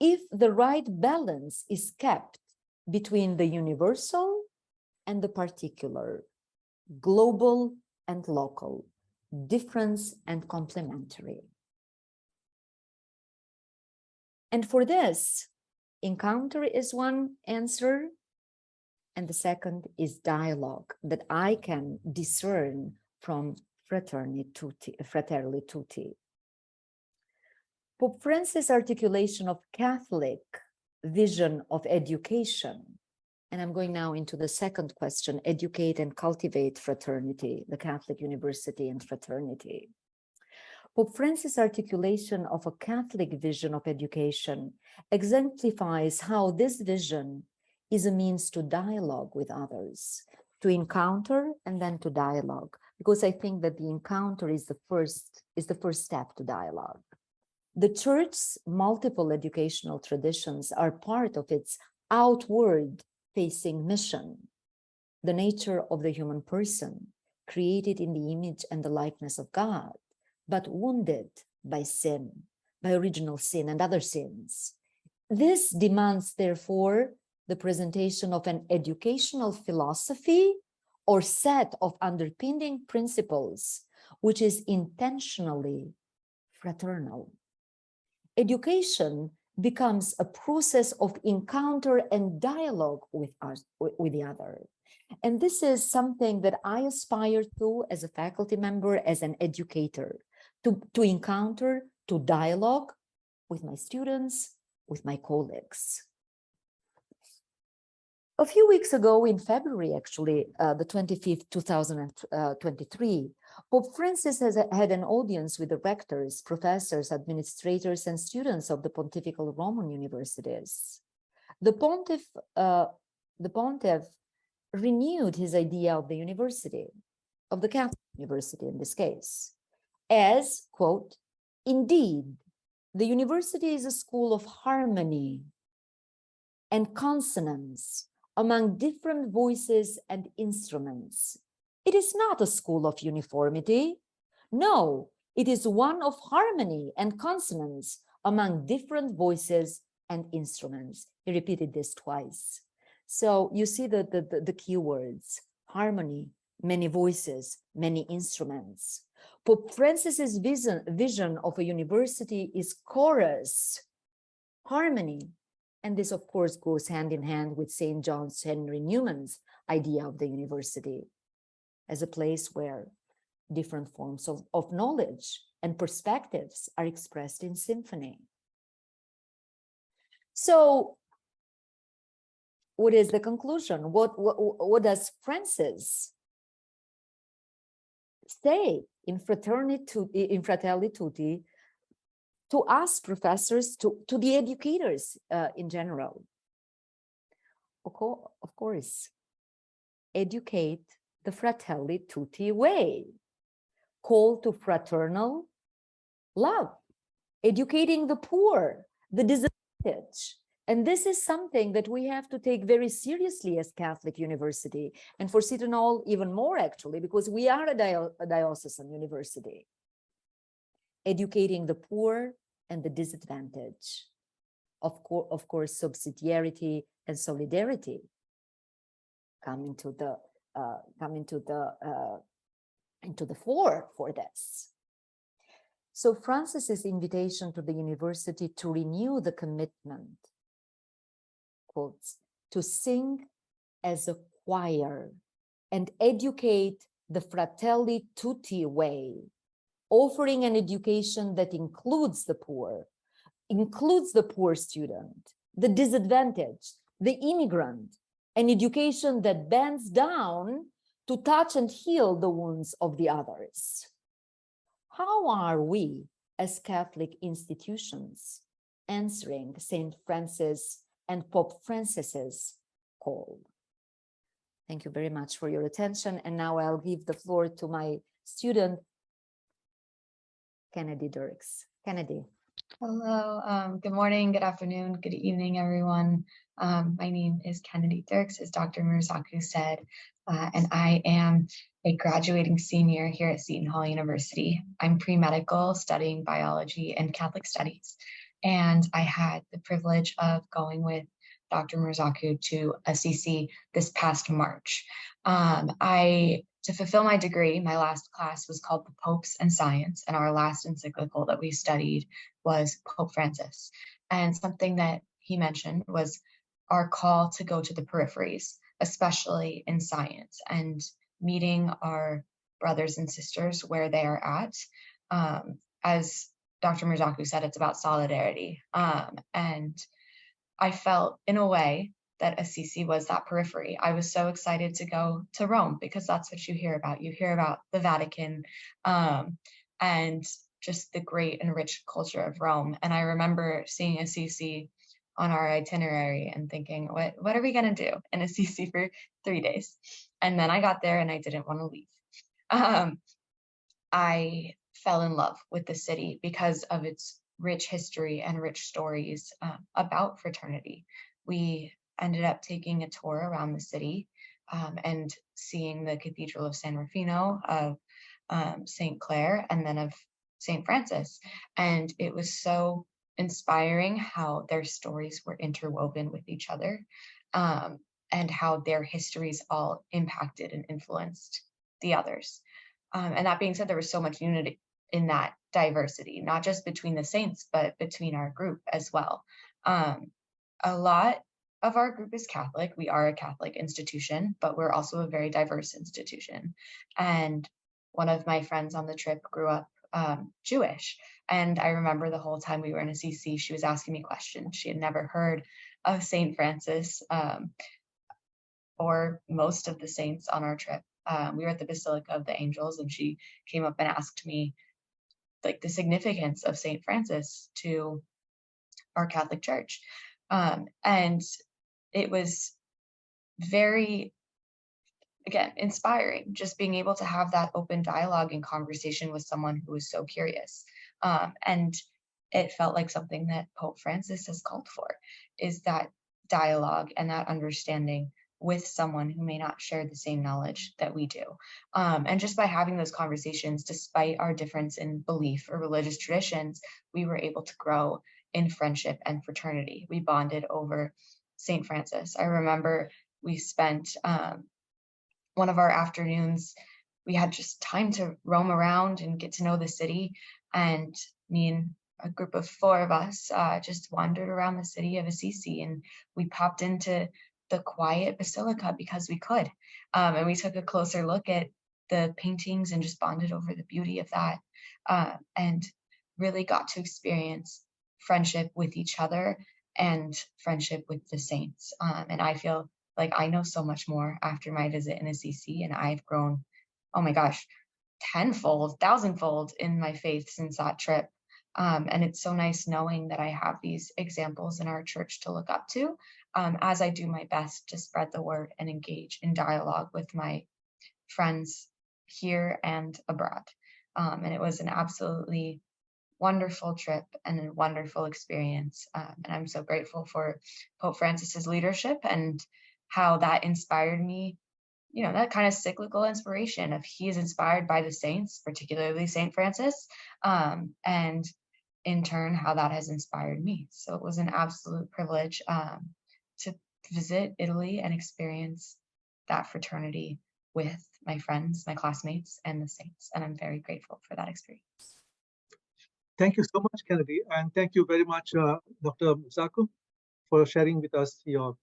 if the right balance is kept between the universal and the particular, global and local, difference and complementary. And for this, encounter is one answer, and the second is dialogue that I can discern from Fratelli Tutti. Pope Francis' articulation of Catholic vision of education, and I'm going now into the second question, educate and cultivate fraternity, the Catholic University and fraternity. Pope Francis' articulation of a Catholic vision of education exemplifies how this vision is a means to dialogue with others, to encounter and then to dialogue, because I think that the encounter is the first step to dialogue. The Church's multiple educational traditions are part of its outward-facing mission, the nature of the human person, created in the image and the likeness of God, but wounded by sin, by original sin and other sins. This demands, therefore, the presentation of an educational philosophy or set of underpinning principles, which is intentionally fraternal. Education becomes a process of encounter and dialogue with the other. And this is something that I aspire to as a faculty member, as an educator, to encounter, to dialogue with my students, with my colleagues. A few weeks ago, in February, actually, the 25th, 2023, Pope Francis had an audience with the rectors, professors, administrators, and students of the Pontifical Roman universities. The Pontiff renewed his idea of the university, of the Catholic University in this case, as, quote, indeed, the university is a school of harmony and consonance among different voices and instruments. It is not a school of uniformity. No, it is one of harmony and consonance among different voices and instruments. He repeated this twice. So you see the key words: harmony, many voices, many instruments. Pope Francis's vision of a university is chorus, harmony. And this, of course, goes hand in hand with St. John Henry Newman's idea of the university as a place where different forms of knowledge and perspectives are expressed in symphony. So what is the conclusion? What does Francis say in Fratelli Tutti to us professors, to the educators in general? Of course, educate the Fratelli Tutti way. Call to fraternal love, educating the poor, the disadvantaged. And this is something that we have to take very seriously as Catholic University, and for Seton Hall even more, actually, because we are a diocesan university. Educating the poor and the disadvantaged. Of course, subsidiarity and solidarity come into the fore for this. So Francis's invitation to the university to renew the commitment, quotes, to sing as a choir and educate the Fratelli Tutti way, offering an education that includes the poor student, the disadvantaged, the immigrant, an education that bends down to touch and heal the wounds of the others. How are we as Catholic institutions answering St. Francis and Pope Francis's call? Thank you very much for your attention. And now I'll give the floor to my student, Kennedy Dirks. Kennedy. Hello, good morning, good afternoon, good evening, everyone. My name is Kennedy Dirks, as Dr. Murzaku said, and I am a graduating senior here at Seton Hall University. I'm pre-medical, studying biology and Catholic studies, and I had the privilege of going with Dr. Murzaku to Assisi this past March. To fulfill my degree, my last class was called The Popes and Science, and our last encyclical that we studied was Pope Francis. And something that he mentioned was our call to go to the peripheries, especially in science, and meeting our brothers and sisters where they are at. As Dr. Murzaku said, it's about solidarity. And I felt, in a way, that Assisi was that periphery. I was so excited to go to Rome because that's what you hear about. You hear about the Vatican and just the great and rich culture of Rome. And I remember seeing Assisi on our itinerary and thinking, what are we gonna do in Assisi for 3 days? And then I got there and I didn't want to leave. I fell in love with the city because of its rich history and rich stories about fraternity. We ended up taking a tour around the city and seeing the Cathedral of San Rufino, of St. Clare, and then of St. Francis. And it was so inspiring how their stories were interwoven with each other and how their histories all impacted and influenced the others. And that being said, there was so much unity in that diversity, not just between the saints, but between our group as well. A lot of our group is Catholic. We are a Catholic institution, but we're also a very diverse institution. And one of my friends on the trip grew up Jewish. And I remember the whole time we were in Assisi, she was asking me questions. She had never heard of St. Francis or most of the saints on our trip. We were at the Basilica of the Angels, and she came up and asked me like the significance of St. Francis to our Catholic Church. And it was very, again, inspiring, just being able to have that open dialogue and conversation with someone who was so curious. And it felt like something that Pope Francis has called for, is that dialogue and that understanding with someone who may not share the same knowledge that we do. And just by having those conversations, despite our difference in belief or religious traditions, we were able to grow in friendship and fraternity. We bonded over St. Francis. I remember we spent one of our afternoons, we had just time to roam around and get to know the city. And me and a group of 4 of us just wandered around the city of Assisi, and we popped into the quiet basilica because we could. And we took a closer look at the paintings and just bonded over the beauty of that, and really got to experience friendship with each other and friendship with the saints. And I feel like I know so much more after my visit in Assisi, and I've grown, oh my gosh, tenfold, thousandfold in my faith since that trip. And it's so nice knowing that I have these examples in our church to look up to as I do my best to spread the word and engage in dialogue with my friends here and abroad. And it was an absolutely wonderful trip and a wonderful experience. And I'm so grateful for Pope Francis's leadership and how that inspired me, you know, that kind of cyclical inspiration of he is inspired by the saints, particularly St. Francis, and in turn, how that has inspired me. So it was an absolute privilege to visit Italy and experience that fraternity with my friends, my classmates, and the saints. And I'm very grateful for that experience. Thank you so much, Kennedy. And thank you very much, Dr. Murzaku, for sharing with us your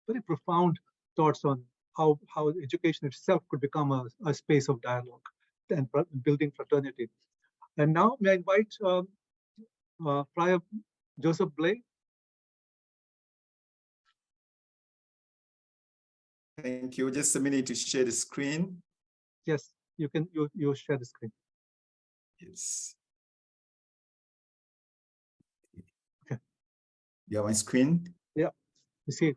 very profound thoughts on how education itself could become a space of dialogue and building fraternity. And now may I invite Friar Joseph Blay. Thank you. Just a minute to share the screen. Yes, you can. You share the screen. Yes. Okay. You have my screen? Yeah, you see it.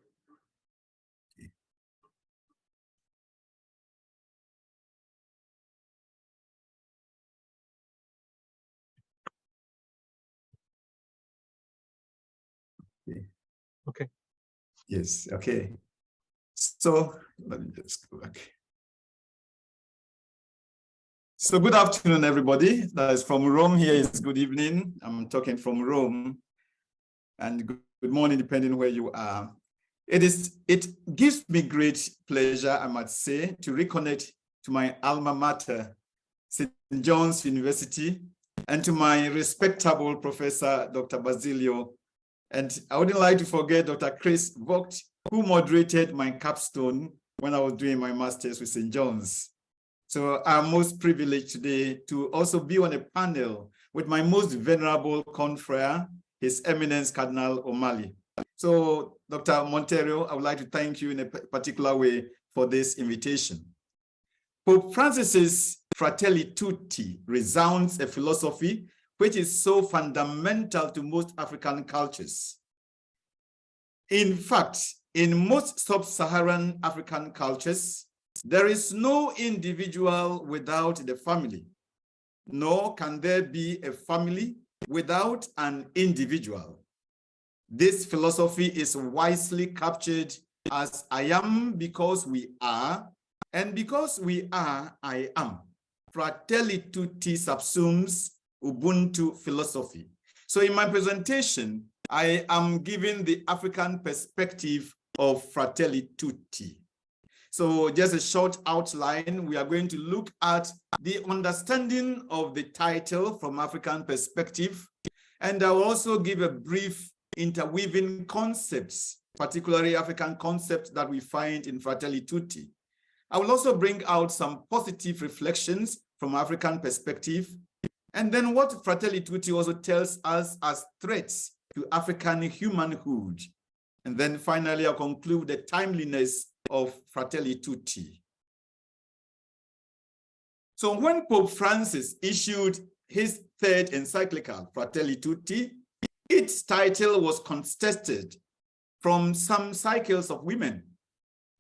Okay. Yes, okay. So let me just go back. So good afternoon, everybody. That is from Rome. Here is good evening. I'm talking from Rome. And good morning, depending where you are. It gives me great pleasure, I might say, to reconnect to my alma mater, St. John's University, and to my respectable professor, Dr. Basilio. And I wouldn't like to forget Dr. Chris Vogt, who moderated my capstone when I was doing my master's with St. John's. So I'm most privileged today to also be on a panel with my most venerable confrere, His Eminence Cardinal O'Malley. So Dr. Montero, I would like to thank you in a particular way for this invitation. Pope Francis's Fratelli Tutti resounds a philosophy which is so fundamental to most African cultures. In fact, in most sub-Saharan African cultures, there is no individual without the family, nor can there be a family without an individual. This philosophy is wisely captured as I am because we are, and because we are, I am. Fratelli Tutti subsumes Ubuntu philosophy. So in my presentation, I am giving the African perspective of Fratelli Tutti. So just a short outline, we are going to look at the understanding of the title from African perspective, and I will also give a brief interweaving concepts, particularly African concepts that we find in Fratelli Tutti. I will also bring out some positive reflections from African perspective, and then what Fratelli Tutti also tells us as threats to African humanhood. And then finally, I'll conclude the timeliness of Fratelli Tutti. So when Pope Francis issued his third encyclical, Fratelli Tutti, its title was contested from some cycles of women.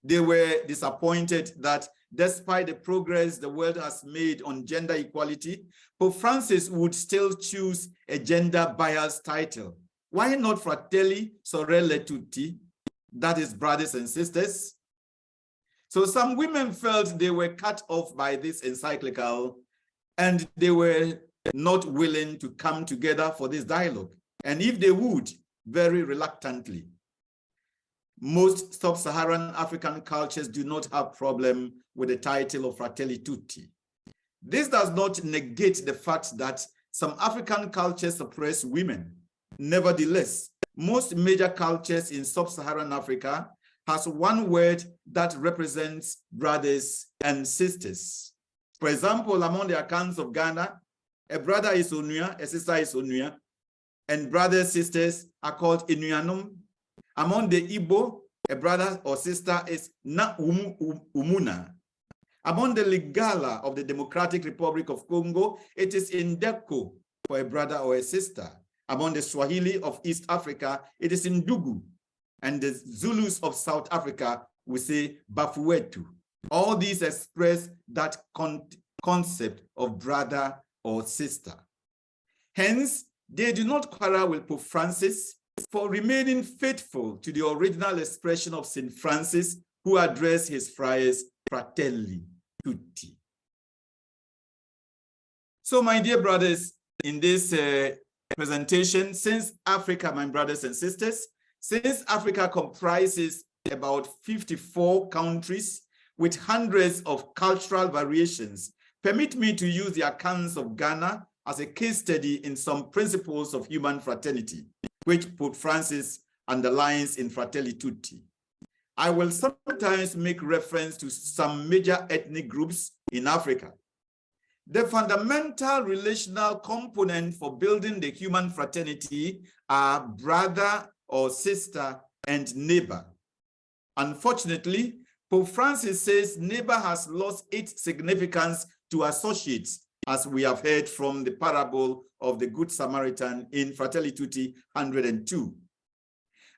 They were disappointed that despite the progress the world has made on gender equality, Pope Francis would still choose a gender-biased title. Why not Fratelli Sorelle Tutti, that is brothers and sisters? So some women felt they were cut off by this encyclical and they were not willing to come together for this dialogue. And if they would, very reluctantly. Most sub-Saharan African cultures do not have problem with the title of Fratelli Tutti. This does not negate the fact that some African cultures suppress women. Nevertheless, most major cultures in sub-Saharan Africa has one word that represents brothers and sisters. For example, among the accounts of Ghana, a brother is Onua, a sister is Onua, and brothers and sisters are called Inuanum. Among the Igbo, a brother or sister is Na Umuna. Among the Lingala of the Democratic Republic of Congo, it is Indeko for a brother or a sister. Among the Swahili of East Africa, it is Ndugu. And the Zulus of South Africa, we say Bafuetu. All these express that concept of brother or sister. Hence, they do not quarrel with Pope Francis for remaining faithful to the original expression of St. Francis, who addressed his friars Fratelli Tutti. So, my dear brothers, in this presentation, since Africa, my brothers and sisters, since Africa comprises about 54 countries with hundreds of cultural variations, permit me to use the accounts of Ghana as a case study in some principles of human fraternity, which Pope Francis underlines in Fratelli Tutti. I will sometimes make reference to some major ethnic groups in Africa. The fundamental relational component for building the human fraternity are brother or sister and neighbor. Unfortunately, Pope Francis says neighbor has lost its significance to associates, as we have heard from the parable of the Good Samaritan in Fratelli Tutti 102.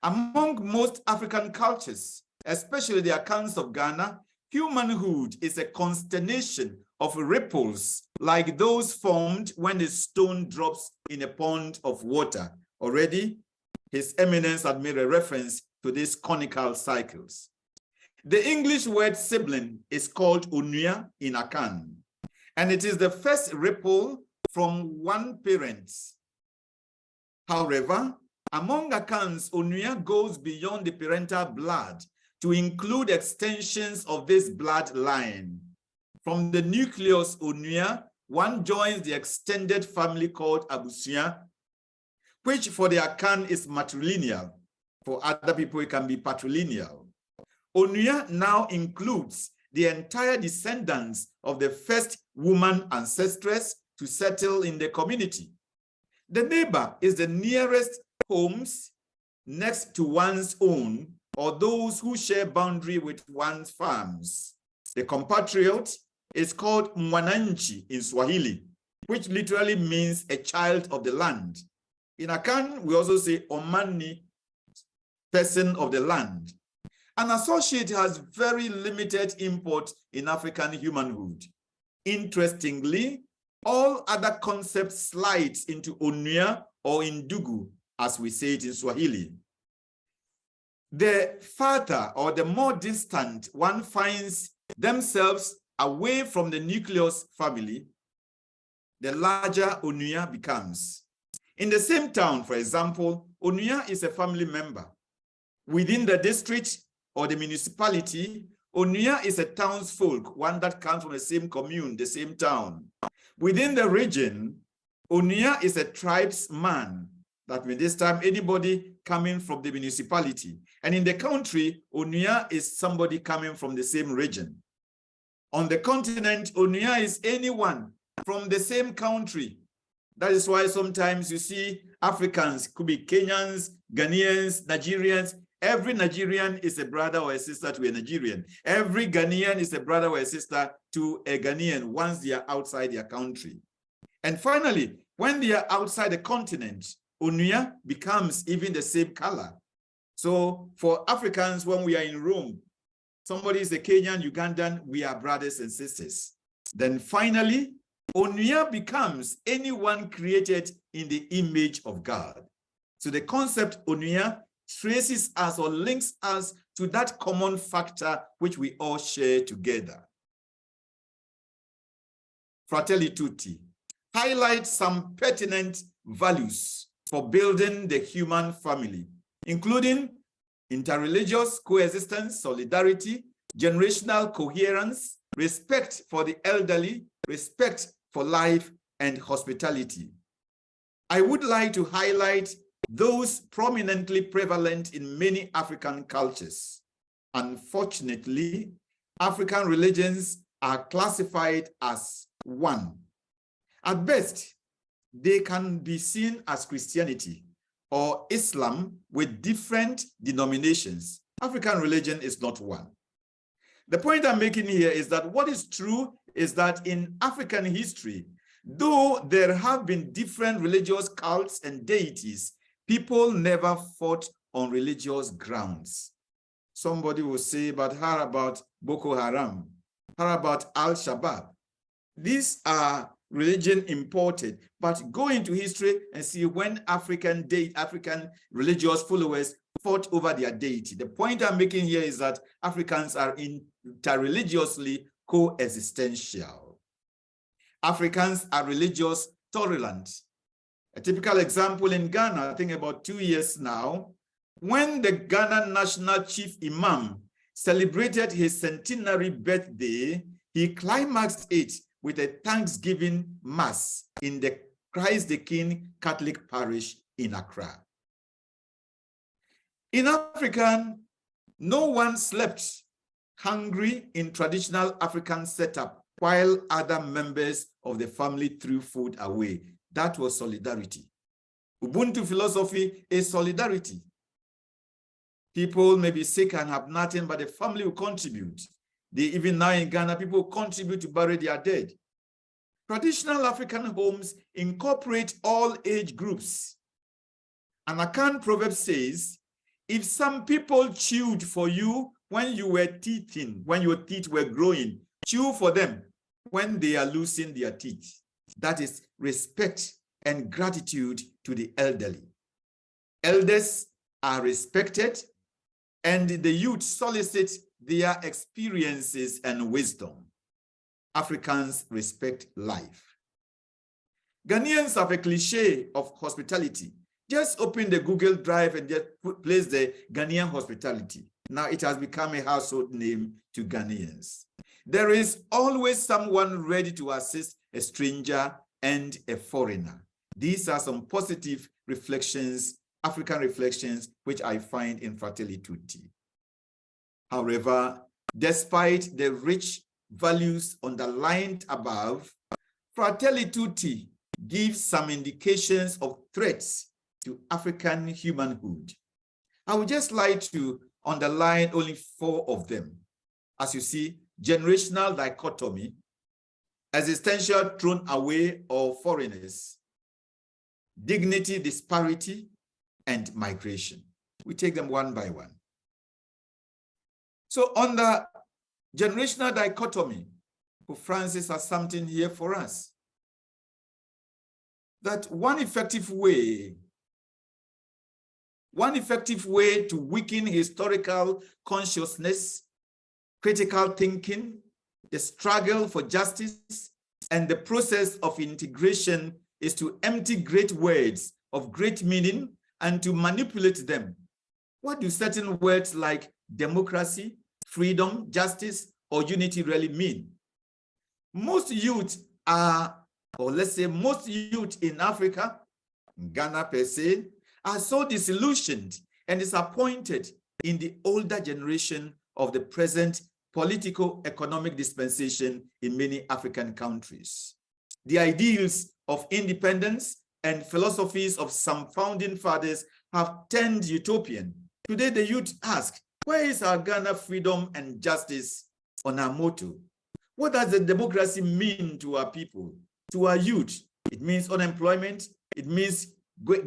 Among most African cultures, especially the accounts of Ghana, humanhood is a constellation of ripples like those formed when a stone drops in a pond of water. Already, His Eminence had made a reference to these conical cycles. The English word sibling is called Onua in Akan, and it is the first ripple from one parent. However, among Akans, Onua goes beyond the parental blood to include extensions of this bloodline. From the nucleus Onua, one joins the extended family called Abusua, which for the Akan is matrilineal. For other people, it can be patrilineal. Onua now includes the entire descendants of the first woman ancestress to settle in the community. The neighbor is the nearest homes next to one's own or those who share boundary with one's farms. The compatriot is called Mwananchi in Swahili, which literally means a child of the land. In Akan, we also say Omani, person of the land. An associate has very limited import in African humanhood. Interestingly, all other concepts slide into Onua or Indugu, as we say it in Swahili. The farther or the more distant one finds themselves away from the nucleus family, the larger Onua becomes. In the same town, for example, Onua is a family member. Within the district or the municipality, Onua is a townsfolk, one that comes from the same commune, the same town. Within the region, Onua is a tribesman. That means this time anybody coming from the municipality. And in the country, Onua is somebody coming from the same region. On the continent, Onua is anyone from the same country. That is why sometimes you see Africans, could be Kenyans, Ghanaians, Nigerians. Every Nigerian is a brother or a sister to a Nigerian. Every Ghanaian is a brother or a sister to a Ghanaian once they are outside their country. And finally, when they are outside the continent, Onua becomes even the same color. So for Africans, when we are in Rome, somebody is a Kenyan, Ugandan, we are brothers and sisters. Then finally, Onua becomes anyone created in the image of God. So the concept Onua traces us or links us to that common factor which we all share together. Fratelli Tutti highlights some pertinent values for building the human family, including interreligious coexistence, solidarity, generational coherence, respect for the elderly, respect for life, and hospitality. I would like to highlight those prominently prevalent in many African cultures. Unfortunately, African religions are classified as one. At best, they can be seen as Christianity or Islam with different denominations. African religion is not one. The point I'm making here is that what is true is that in African history, though there have been different religious cults and deities, people never fought on religious grounds. Somebody will say, but how about Boko Haram? How about Al-Shabaab? These are religion imported, but go into history and see when African religious followers fought over their deity. The point I'm making here is that Africans are interreligiously coexistential. Africans are religious tolerant. A typical example in Ghana, I think about 2 years now, when the Ghana National Chief Imam celebrated his centenary birthday, he climaxed it with a Thanksgiving Mass in the Christ the King Catholic Parish in Accra. In African No one slept hungry in traditional African setup while other members of the family threw food away. That was solidarity. Ubuntu philosophy is solidarity. People may be sick and have nothing, but the family will contribute. Even now in Ghana, people contribute to bury their dead. Traditional African homes incorporate all age groups. An Akan proverb says, if some people chewed for you when you were teething, when your teeth were growing, chew for them when they are losing their teeth. That is respect and gratitude to the elderly. Elders are respected, and the youth solicit their experiences and wisdom. Africans respect life. Ghanaians have a cliche of hospitality. Just open the Google Drive and just place the Ghanaian hospitality. Now it has become a household name to Ghanaians. There is always someone ready to assist a stranger and a foreigner. These are some positive reflections, African reflections, which I find in Fratelli Tutti. However, despite the rich values underlined above, Fratelli Tutti gives some indications of threats to African humanhood. I would just like to underline only 4 of them. As you see, generational dichotomy, existential thrown away of foreigners, dignity disparity, and migration. We take them one by one. So on the generational dichotomy, Pope Francis has something here for us. That one effective way to weaken historical consciousness, critical thinking, the struggle for justice, and the process of integration is to empty great words of great meaning and to manipulate them. What do certain words like democracy, freedom, justice, or unity really mean? Most youth are, or let's say most youth in Africa, Ghana per se, are so disillusioned and disappointed in the older generation of the present political economic dispensation in many African countries. The ideals of independence and philosophies of some founding fathers have turned utopian. Today, the youth ask, where is our Ghana freedom and justice on our motto? What does the democracy mean to our people, to our youth? It means unemployment. It means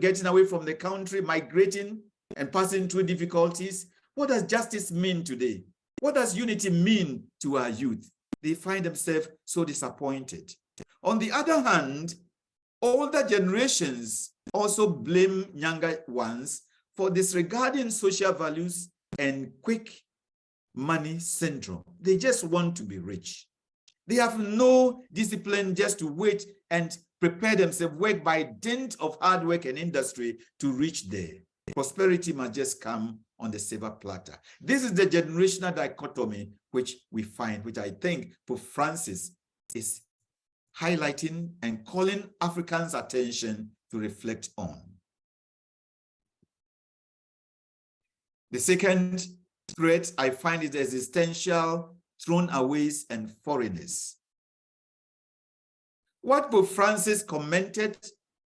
getting away from the country, migrating and passing through difficulties. What does justice mean today? What does unity mean to our youth? They find themselves so disappointed. On the other hand, older generations also blame younger ones for disregarding social values and quick money syndrome. They just want to be rich. They have no discipline just to wait and prepare themselves, work by dint of hard work and industry to reach there. Prosperity must just come on the silver platter. This is the generational dichotomy which we find, which I think Pope Francis is highlighting and calling Africans' attention to reflect on. The second threat I find is existential, thrown-aways and foreigners. What Pope Francis commented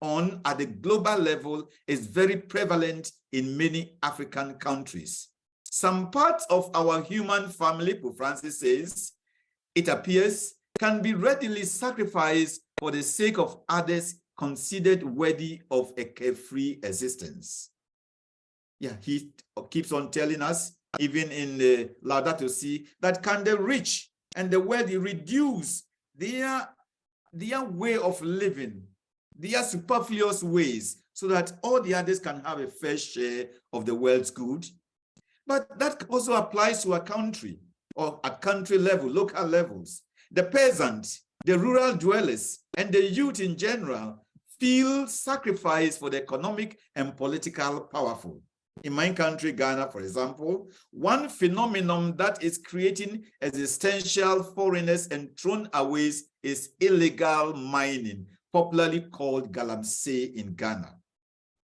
on at the global level is very prevalent in many African countries. Some parts of our human family, Pope Francis says, it appears, can be readily sacrificed for the sake of others considered worthy of a carefree existence. Yeah, he keeps on telling us, even in the Laudato Si, that can the rich and the wealthy reduce their way of living, their superfluous ways, so that all the others can have a fair share of the world's good. But that also applies to a country, or at country level, local levels. The peasant, the rural dwellers, and the youth in general feel sacrificed for the economic and political powerful. In my country, Ghana, for example, one phenomenon that is creating existential foreigners and thrown-aways is illegal mining, popularly called galamsey in Ghana.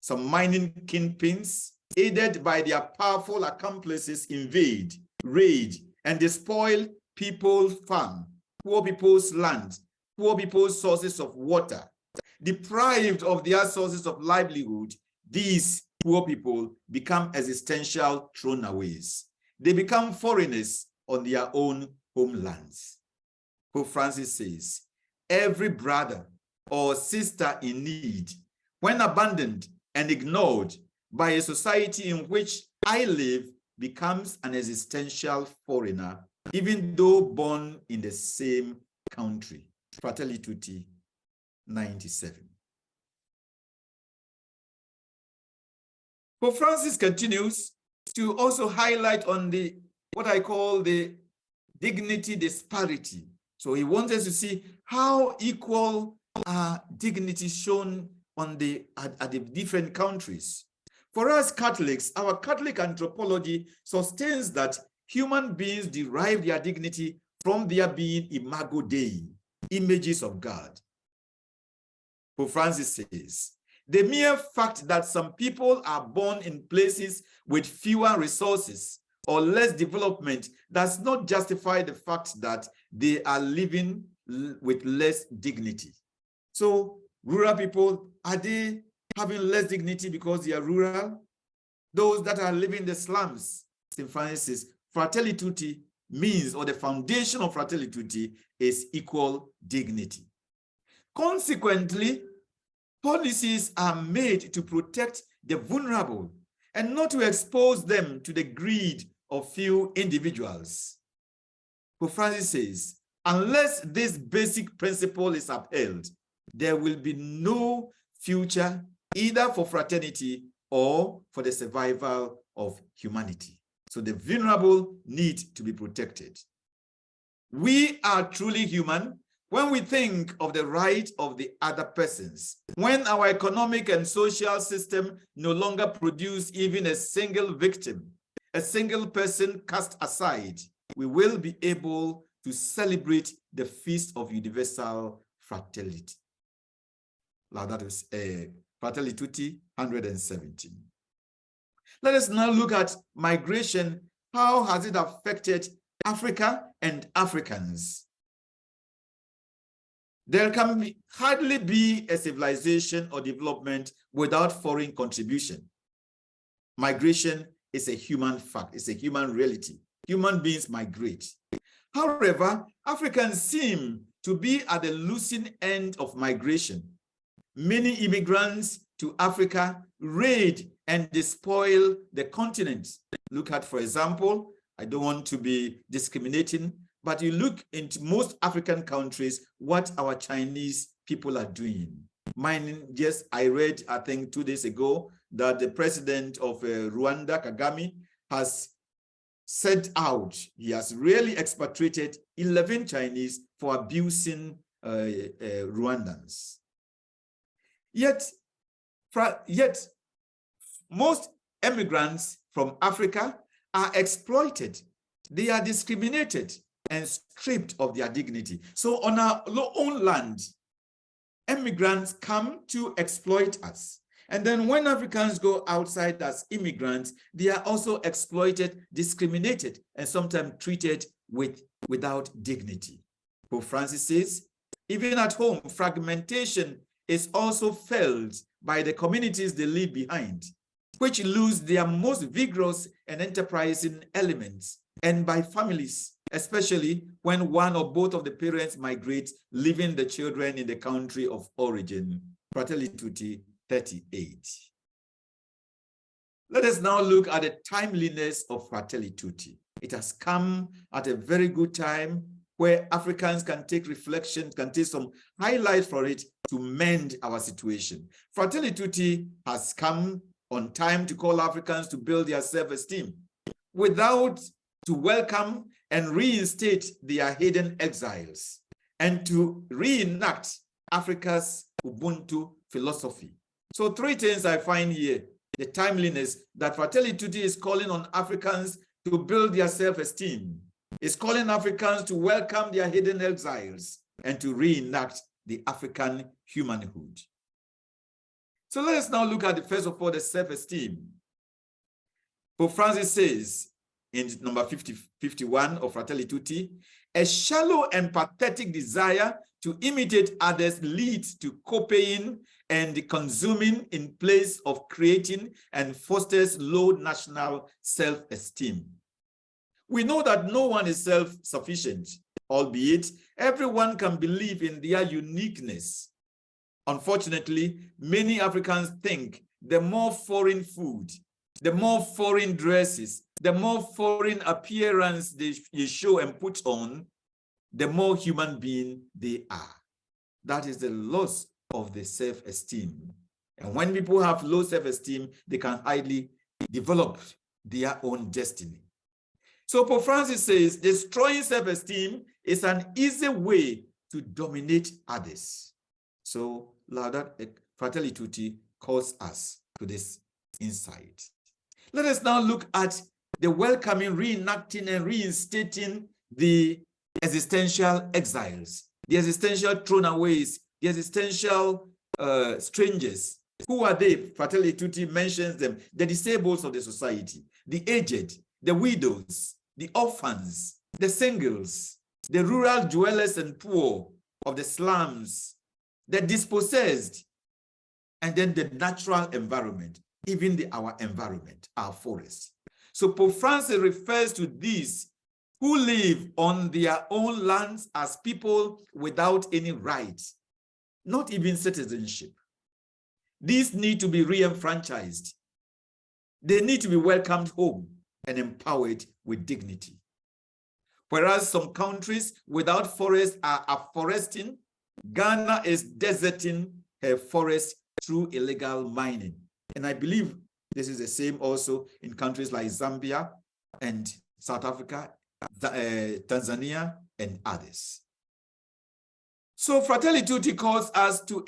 Some mining kingpins aided by their powerful accomplices, invade, raid, and despoil people's farm, poor people's land, poor people's sources of water. Deprived of their sources of livelihood, these poor people become existential throwaways. They become foreigners on their own homelands. Pope Francis says, every brother or sister in need, when abandoned and ignored by a society in which I live, becomes an existential foreigner, even though born in the same country. Fratelli Tutti, 97. Pope Francis continues to also highlight on the what I call the dignity disparity. So he wants us to see how equal dignity shown on at the different countries. For us Catholics, our Catholic anthropology sustains that human beings derive their dignity from their being imago Dei, images of God. Pope Francis says, the mere fact that some people are born in places with fewer resources or less development does not justify the fact that they are living with less dignity. So rural people, are they having less dignity because they are rural? Those that are living in the slums, St. Francis says, Fratelli Tutti means, or the foundation of Fratelli Tutti is equal dignity. Consequently, policies are made to protect the vulnerable and not to expose them to the greed of few individuals. Pope Francis says, unless this basic principle is upheld, there will be no future either for fraternity or for the survival of humanity. So the vulnerable need to be protected. We are truly human when we think of the right of the other persons, when our economic and social system no longer produce even a single victim, a single person cast aside, we will be able to celebrate the feast of universal fraternity. That is Fratelli Tutti 117. Let us now look at migration. How has it affected Africa and Africans? There can hardly be a civilization or development without foreign contribution. Migration is a human fact, it's a human reality. Human beings migrate. However, Africans seem to be at the losing end of migration. Many immigrants to Africa raid and despoil the continent. Look at, for example, I don't want to be discriminating, but you look into most African countries, what our Chinese people are doing. Yes, I read, I think 2 days ago, that the president of Rwanda, Kagame, has set out, he has really expatriated 11 Chinese for abusing Rwandans. Yet most immigrants from Africa are exploited. They are discriminated and stripped of their dignity. So on our own land, immigrants come to exploit us. And then when Africans go outside as immigrants, they are also exploited, discriminated, and sometimes treated without dignity. Pope Francis says, even at home, fragmentation is also felt by the communities they leave behind, which lose their most vigorous and enterprising elements, and by families, especially when one or both of the parents migrate, leaving the children in the country of origin. Fratelli Tutti 38. Let us now look at the timeliness of Fratelli Tutti. It has come at a very good time where Africans can take reflection, can take some highlights for it to mend our situation. Fratelli Tutti has come on time to call Africans to build their self-esteem, to welcome and reinstate their hidden exiles, and to reenact Africa's Ubuntu philosophy. So 3 things I find here: the timeliness that Fratelli Tutti is calling on Africans to build their self-esteem, is calling Africans to welcome their hidden exiles, and to reenact the African humanhood. So let us now look at, first of all, the self-esteem. Pope Francis says in number 51 of Fratelli Tutti, a shallow and pathetic desire to imitate others leads to copying and consuming in place of creating and fosters low national self-esteem. We know that no one is self-sufficient, albeit everyone can believe in their uniqueness. Unfortunately, many Africans think the more foreign food, the more foreign dresses, the more foreign appearance they show and put on, the more human being they are. That is the loss of the self-esteem. And when people have low self-esteem, they can hardly develop their own destiny. So Pope Francis says, destroying self-esteem is an easy way to dominate others. So Fratelli Tutti calls us to this insight. Let us now look at the welcoming, reenacting, and reinstating the existential exiles, the existential throwaways, the existential strangers. Who are they? Fratelli Tutti mentions them: the disabled of the society, the aged, the widows, the orphans, the singles, the rural dwellers and poor of the slums, the dispossessed, and then the natural environment, even our environment, our forests. So Pope Francis refers to these who live on their own lands as people without any rights, not even citizenship. These need to be re-enfranchised. They need to be welcomed home and empowered with dignity. Whereas some countries without forests are afforesting, Ghana is deserting her forest through illegal mining. And I believe this is the same also in countries like Zambia and South Africa, Tanzania, and others. So Fratelli Tutti calls us to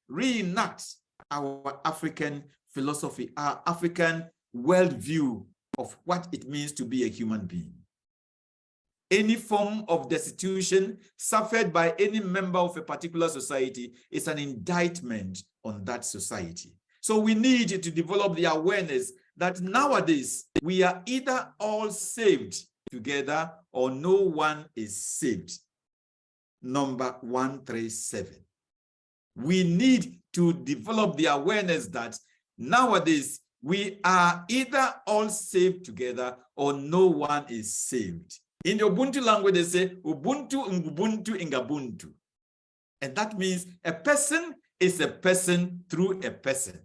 reenact our African philosophy, our African worldview of what it means to be a human being. Any form of destitution suffered by any member of a particular society is an indictment on that society. So we need to develop the awareness that nowadays we are either all saved together or no one is saved. Number 137. We need to develop the awareness that nowadays we are either all saved together or no one is saved. In the Ubuntu language, they say Ubuntu, Ngubuntu, Ngabuntu. And that means a person is a person through a person.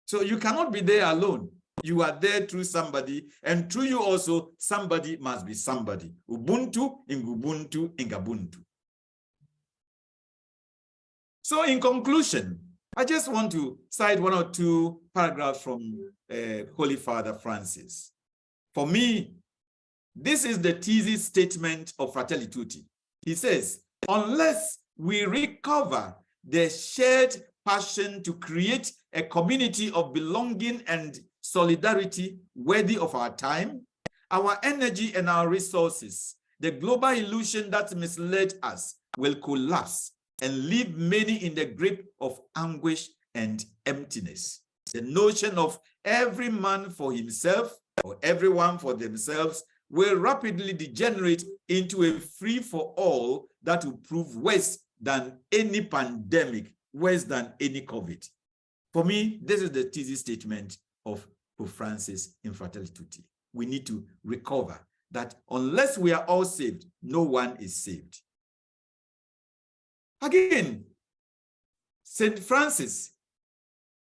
So you cannot be there alone. You are there through somebody, and through you also, somebody must be somebody. Ubuntu, Ngubuntu, Ngabuntu. So in conclusion, I just want to cite one or two paragraphs from Holy Father Francis. For me, this is the thesis statement of Fratelli Tutti. He says, unless we recover the shared passion to create a community of belonging and solidarity worthy of our time, our energy and our resources, the global illusion that misled us will collapse and leave many in the grip of anguish and emptiness. The notion of every man for himself or everyone for themselves will rapidly degenerate into a free-for-all that will prove worse than any pandemic, worse than any COVID. For me, this is the thesis statement of Pope Francis in Fratelli Tutti. We need to recover that unless we are all saved, no one is saved. Again, St. Francis,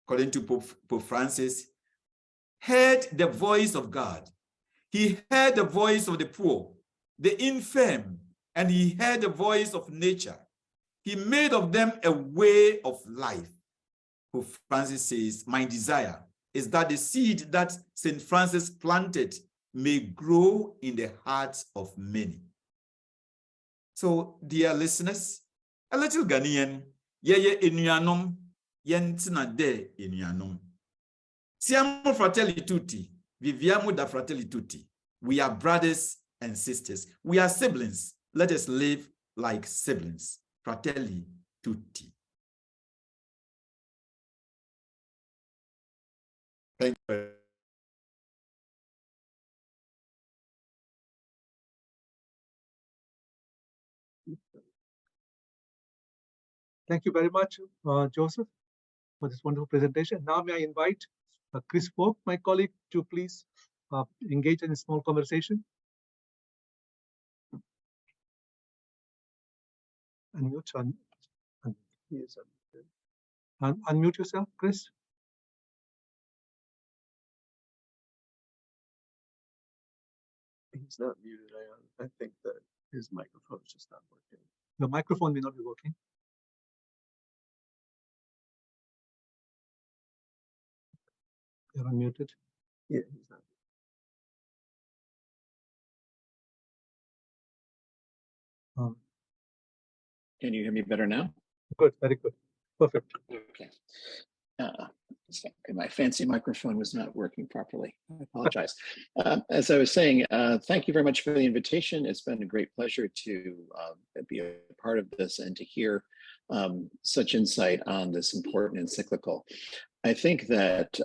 according to Pope Francis, heard the voice of God. He heard the voice of the poor, the infirm, and he heard the voice of nature. He made of them a way of life. Pope Francis says, my desire is that the seed that St. Francis planted may grow in the hearts of many. So, dear listeners, a little Ghanaian, yeye enuanom, yentina de enuanom. Siamo Fratelli Tutti, viviamo da Fratelli Tutti. We are brothers and sisters. We are siblings. Let us live like siblings. Fratelli Tutti. Thank you. Thank you very much, Joseph, for this wonderful presentation. Now may I invite Chris Pope, my colleague, to please engage in a small conversation. Unmute, unmute yourself, Chris. He's not muted. I think that his microphone is just not working. The microphone may not be working. You're unmuted. Yeah, he's not. Can you hear me better now? Good, very good. Perfect. Okay. My fancy microphone was not working properly. I apologize. As I was saying, thank you very much for the invitation. It's been a great pleasure to be a part of this and to hear such insight on this important encyclical. I think that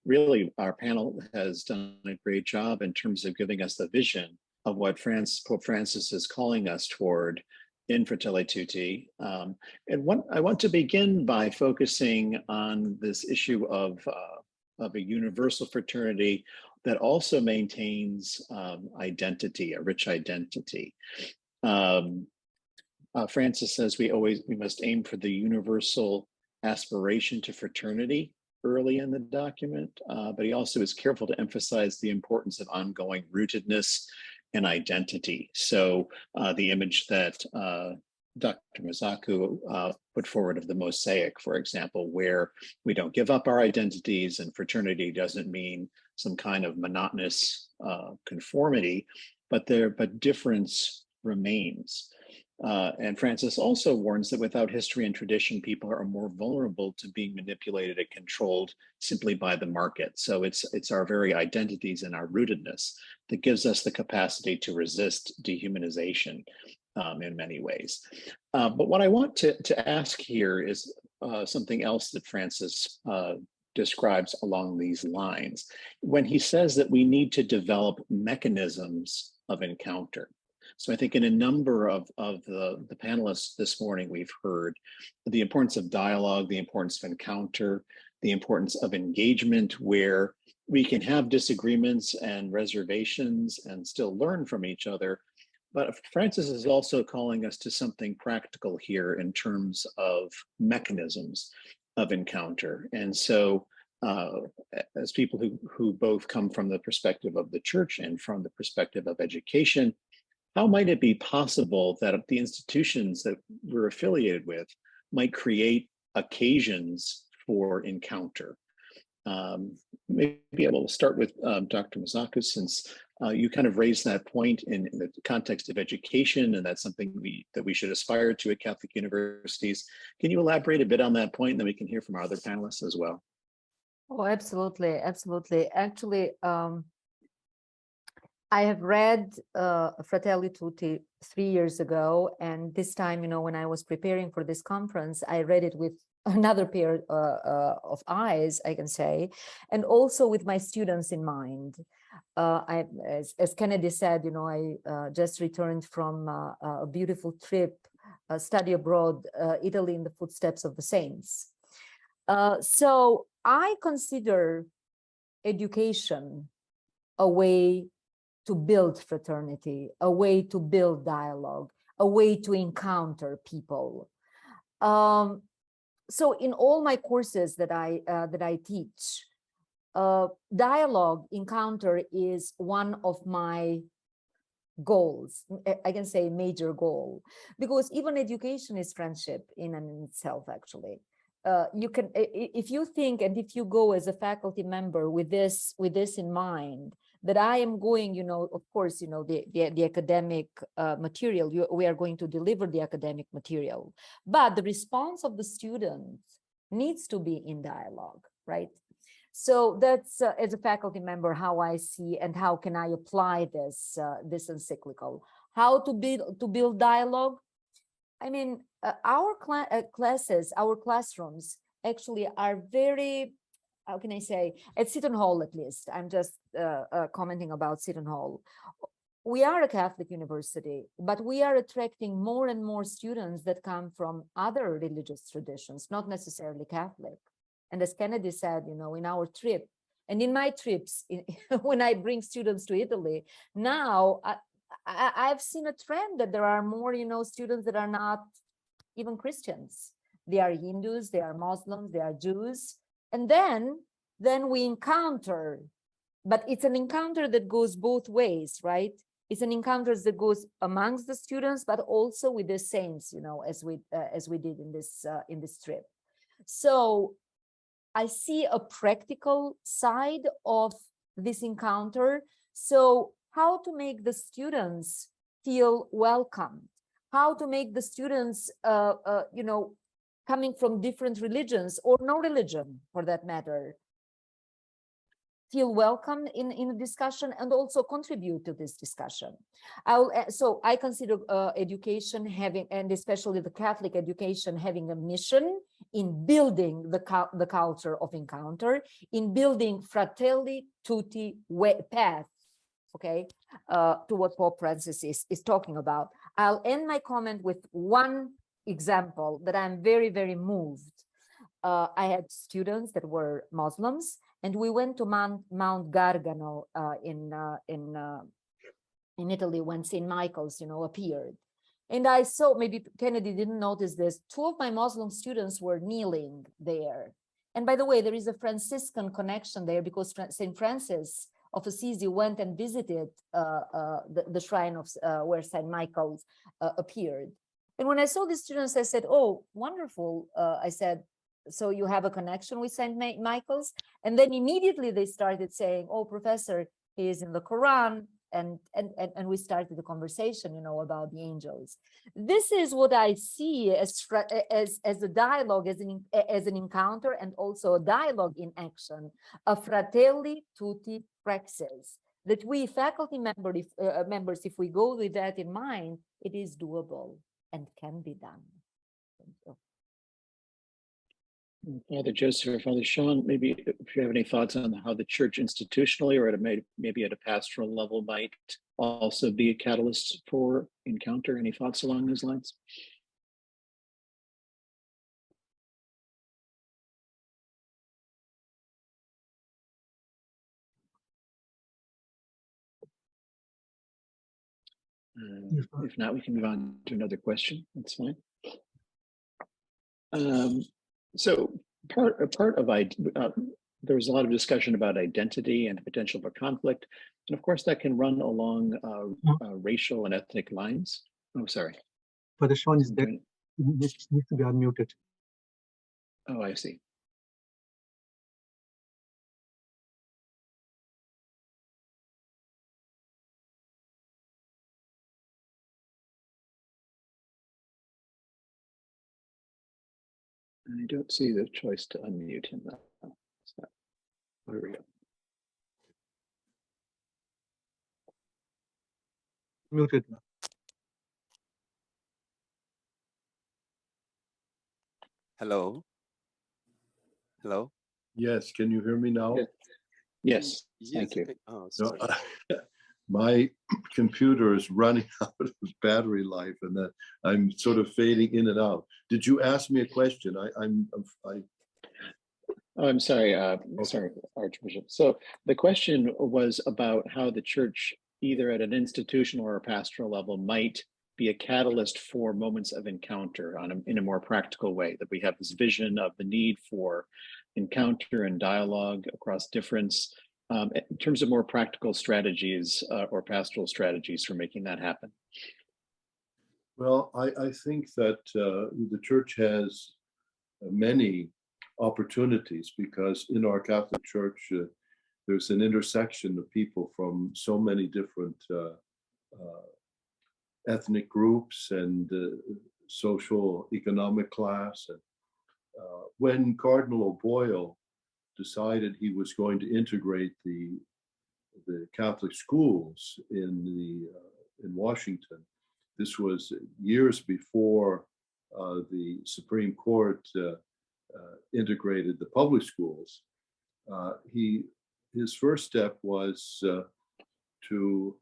really our panel has done a great job in terms of giving us the vision of what Pope Francis is calling us toward in Fratelli Tutti. And I want to begin by focusing on this issue of a universal fraternity that also maintains identity, a rich identity. Francis says we must aim for the universal aspiration to fraternity early in the document, but he also is careful to emphasize the importance of ongoing rootedness and identity. So the image that Dr. Mazaku put forward of the mosaic, for example, where we don't give up our identities, and fraternity doesn't mean some kind of monotonous conformity, but difference remains. And Francis also warns that without history and tradition, people are more vulnerable to being manipulated and controlled simply by the market. So it's our very identities and our rootedness that gives us the capacity to resist dehumanization in many ways. But what I want to ask here is something else that Francis describes along these lines, when he says that we need to develop mechanisms of encounter. So I think in a number of the panelists this morning, we've heard the importance of dialogue, the importance of encounter, the importance of engagement, where we can have disagreements and reservations and still learn from each other. But Francis is also calling us to something practical here in terms of mechanisms of encounter. And so as people who both come from the perspective of the church and from the perspective of education, how might it be possible that the institutions that we're affiliated with might create occasions for encounter? Maybe I will start with Dr. Mazaku, since you kind of raised that point in the context of education, and that's something that we should aspire to at Catholic universities. Can you elaborate a bit on that point, and then we can hear from our other panelists as well? Oh, absolutely, absolutely. Actually, I have read Fratelli Tutti 3 years ago, and this time, when I was preparing for this conference, I read it with another pair of eyes, I can say, and also with my students in mind. As Kennedy said, I just returned from a beautiful trip, study abroad, Italy in the footsteps of the saints. So I consider education a way to build fraternity, a way to build dialogue, a way to encounter people. So in all my courses that I teach, dialogue, encounter is one of my goals. I can say major goal, because even education is friendship in and itself, actually. You can, if you think, and if you go as a faculty member with this in mind, that I am going, of course, the academic material, we are going to deliver the academic material, but the response of the students needs to be in dialogue, right? So that's, as a faculty member, how I see and how can I apply this encyclical. How to build dialogue? I mean, our classes, our classrooms actually are very, how can I say, at Seton Hall at least, I'm just commenting about Seton Hall. we are a Catholic university, but we are attracting more and more students that come from other religious traditions, not necessarily Catholic. And as Kennedy said, you know, in our trip and in my trips, when I bring students to Italy, now I've seen a trend that there are more, you know, students that are not even Christians. They are Hindus, they are Muslims, they are Jews. And then we encounter, but it's an encounter that goes both ways, right? It's an encounter that goes amongst the students, but also with the saints, you know, as we did in this trip. So I see a practical side of this encounter. So how to make the students feel welcomed, how to make the students, you know, coming from different religions or no religion for that matter, feel welcome in a discussion and also contribute to this discussion. So I consider education having, and especially the Catholic education, having a mission in building the culture of encounter, in building Fratelli, Tutti path, okay, to what Pope Francis is talking about. I'll end my comment with one example that I'm very, very moved. I had students that were Muslims, and we went to Mount Gargano in Italy when St. Michael's, you know, appeared. And I saw, maybe Kennedy didn't notice this, 2 of my Muslim students were kneeling there. And by the way, there is a Franciscan connection there because St. Francis of Assisi went and visited the shrine of where St. Michael appeared. And when I saw the students, I said, oh, wonderful. I said, so you have a connection with St. Michael's? And then immediately they started saying, oh, professor, he is in the Quran. And we started the conversation, you know, about the angels. This is what I see as a dialogue, as an encounter, and also a dialogue in action, a Fratelli Tutti praxis, that we faculty members, if we go with that in mind, it is doable and can be done. Thank you. Father Joseph or Father Sean, maybe if you have any thoughts on how the church institutionally or maybe at a pastoral level might also be a catalyst for encounter. Any thoughts along those lines? If not, we can move on to another question. That's fine. So part of there was a lot of discussion about identity and potential for conflict, and of course that can run along racial and ethnic lines. Oh, sorry. But the Sean is there. Needs to be unmuted. Oh, I see. I don't see the choice to unmute him though. So, there we go. Muted. Hello. Hello. Yes, can you hear me now? Yes, thank you. Oh, sorry. No, my computer is running out of battery life, and that I'm sort of fading in and out. Did you ask me a question? I'm sorry, sorry, Archbishop. So the question was about how the church, either at an institutional or a pastoral level, might be a catalyst for moments of encounter in a more practical way, that we have this vision of the need for encounter and dialogue across difference, in terms of more practical strategies or pastoral strategies for making that happen. Well, I think that the church has many opportunities, because in our Catholic Church, there's an intersection of people from so many different ethnic groups and social economic class. And when Cardinal O'Boyle decided he was going to integrate the Catholic schools in Washington, this was years before the Supreme Court integrated the public schools. His first step was to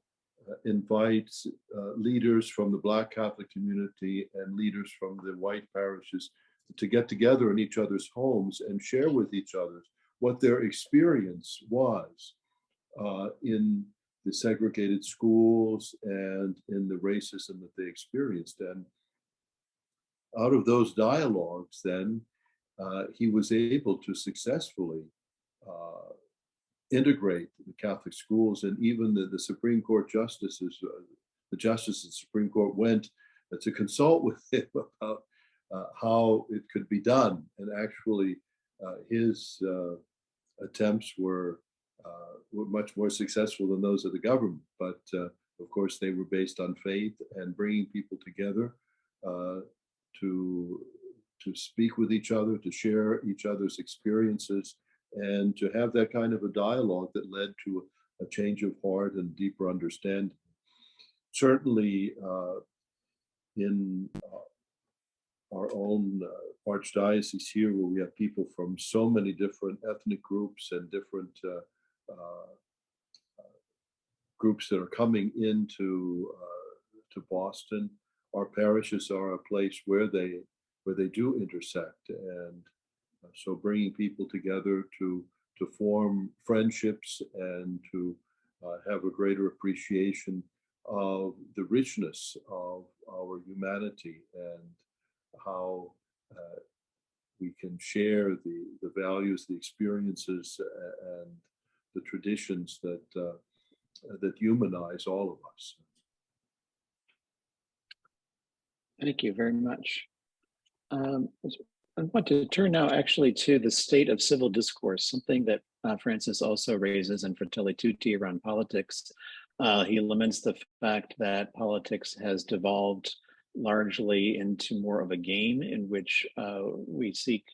invites leaders from the Black Catholic community and leaders from the white parishes to get together in each other's homes and share with each other what their experience was in the segregated schools and in the racism that they experienced. And out of those dialogues, then, he was able to successfully integrate the Catholic schools, and even the Supreme Court justices, the justices of the Supreme Court went to consult with him about how it could be done. And actually, his attempts were much more successful than those of the government. But of course, they were based on faith and bringing people together to speak with each other, to share each other's experiences, and to have that kind of a dialogue that led to a change of heart and deeper understanding. Certainly, in our own archdiocese here, where we have people from so many different ethnic groups and different groups that are coming into to Boston, our parishes are a place where they do intersect, and so bringing people together to form friendships and to have a greater appreciation of the richness of our humanity and how we can share the values, the experiences, and the traditions that that humanize all of us. Thank you very much. I want to turn now actually to the state of civil discourse, something that Francis also raises in Fratelli Tutti around politics. He laments the fact that politics has devolved largely into more of a game in which we seek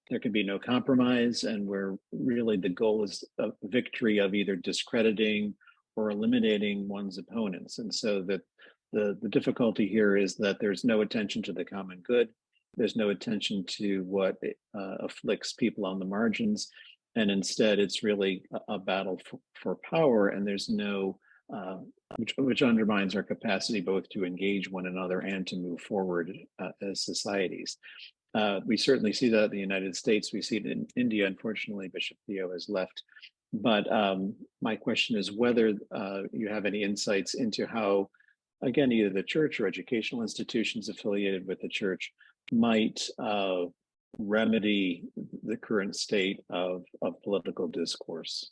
there can be no compromise, and where really the goal is a victory of either discrediting or eliminating one's opponents. And so that the difficulty here is that there's no attention to the common good. There's no attention to what afflicts people on the margins. And instead, it's really a battle for power, and there's no, which undermines our capacity both to engage one another and to move forward as societies. We certainly see that in the United States. We see it in India. Unfortunately, Bishop Theo has left. But my question is whether you have any insights into how, again, either the church or educational institutions affiliated with the church might remedy the current state of political discourse.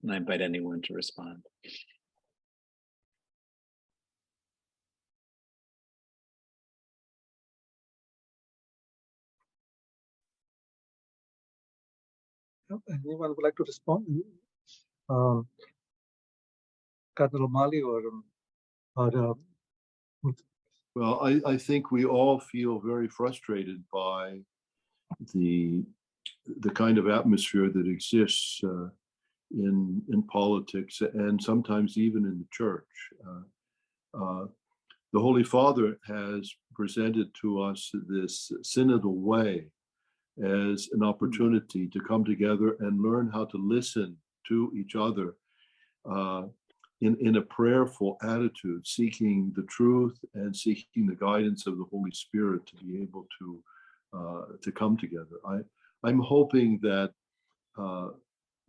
And I invite anyone to respond. Anyone would like to respond? Cardinal O'Malley or well, I think we all feel very frustrated by the kind of atmosphere that exists in politics and sometimes even in the church. The Holy Father has presented to us this synodal way as an opportunity to come together and learn how to listen to each other in a prayerful attitude, seeking the truth and seeking the guidance of the Holy Spirit to be able to come together. I'm hoping that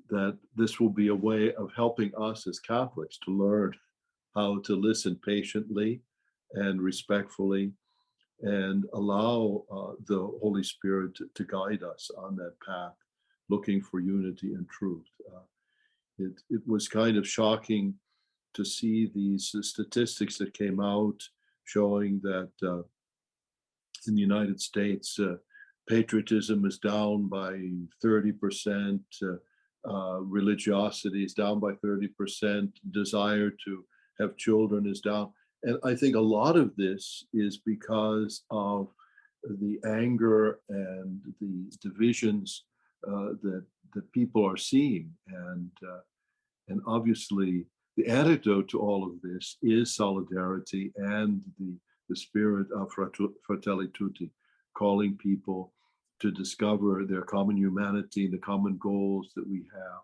that this will be a way of helping us as Catholics to learn how to listen patiently and respectfully and allow the Holy Spirit to guide us on that path, looking for unity and truth. It was kind of shocking to see these statistics that came out showing that in the United States, patriotism is down by 30%, religiosity is down by 30%, desire to have children is down. And I think a lot of this is because of the anger and the divisions that people are seeing. And obviously, the antidote to all of this is solidarity and the spirit of Fratelli Tutti, calling people to discover their common humanity, the common goals that we have,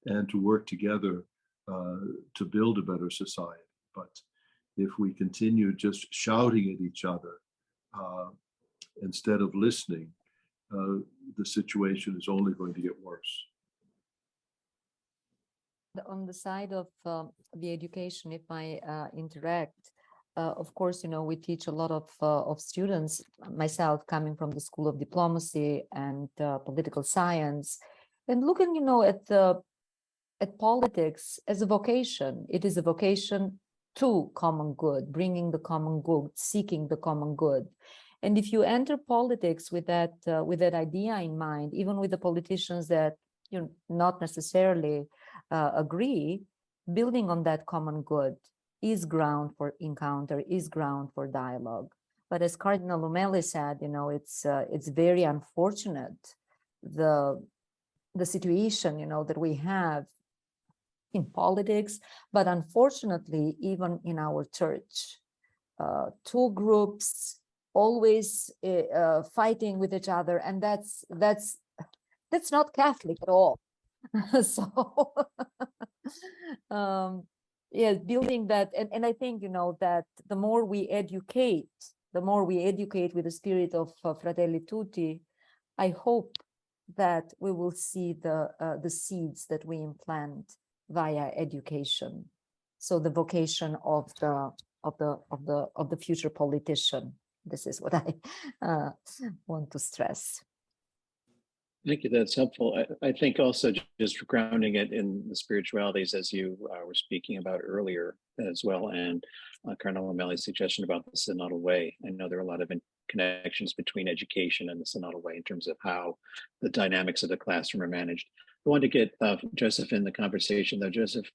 and to work together to build a better society. But if we continue just shouting at each other instead of listening, the situation is only going to get worse. On the side of the education, if I interact, of course, we teach a lot of students, myself coming from the School of Diplomacy and Political Science, and looking, at politics as a vocation. It is a vocation to common good, bringing the common good, seeking the common good. And if you enter politics with that idea in mind, even with the politicians that not necessarily agree, building on that common good is ground for encounter, is ground for dialogue. But as Cardinal O'Malley said, it's very unfortunate the situation that we have in politics, but unfortunately even in our church, two groups always fighting with each other, and that's not Catholic at all. So yeah, building that, and I think that the more we educate with the spirit of Fratelli Tutti, I hope that we will see the seeds that we implant via education. So the vocation of the future politician. This is what I want to stress. Thank you. That's helpful. I think also just grounding it in the spiritualities, as you were speaking about earlier as well, and Cardinal O'Malley's suggestion about the synodal way. I know there are a lot of connections between education and the synodal way in terms of how the dynamics of the classroom are managed. I wanted to get Joseph in the conversation, though. Joseph,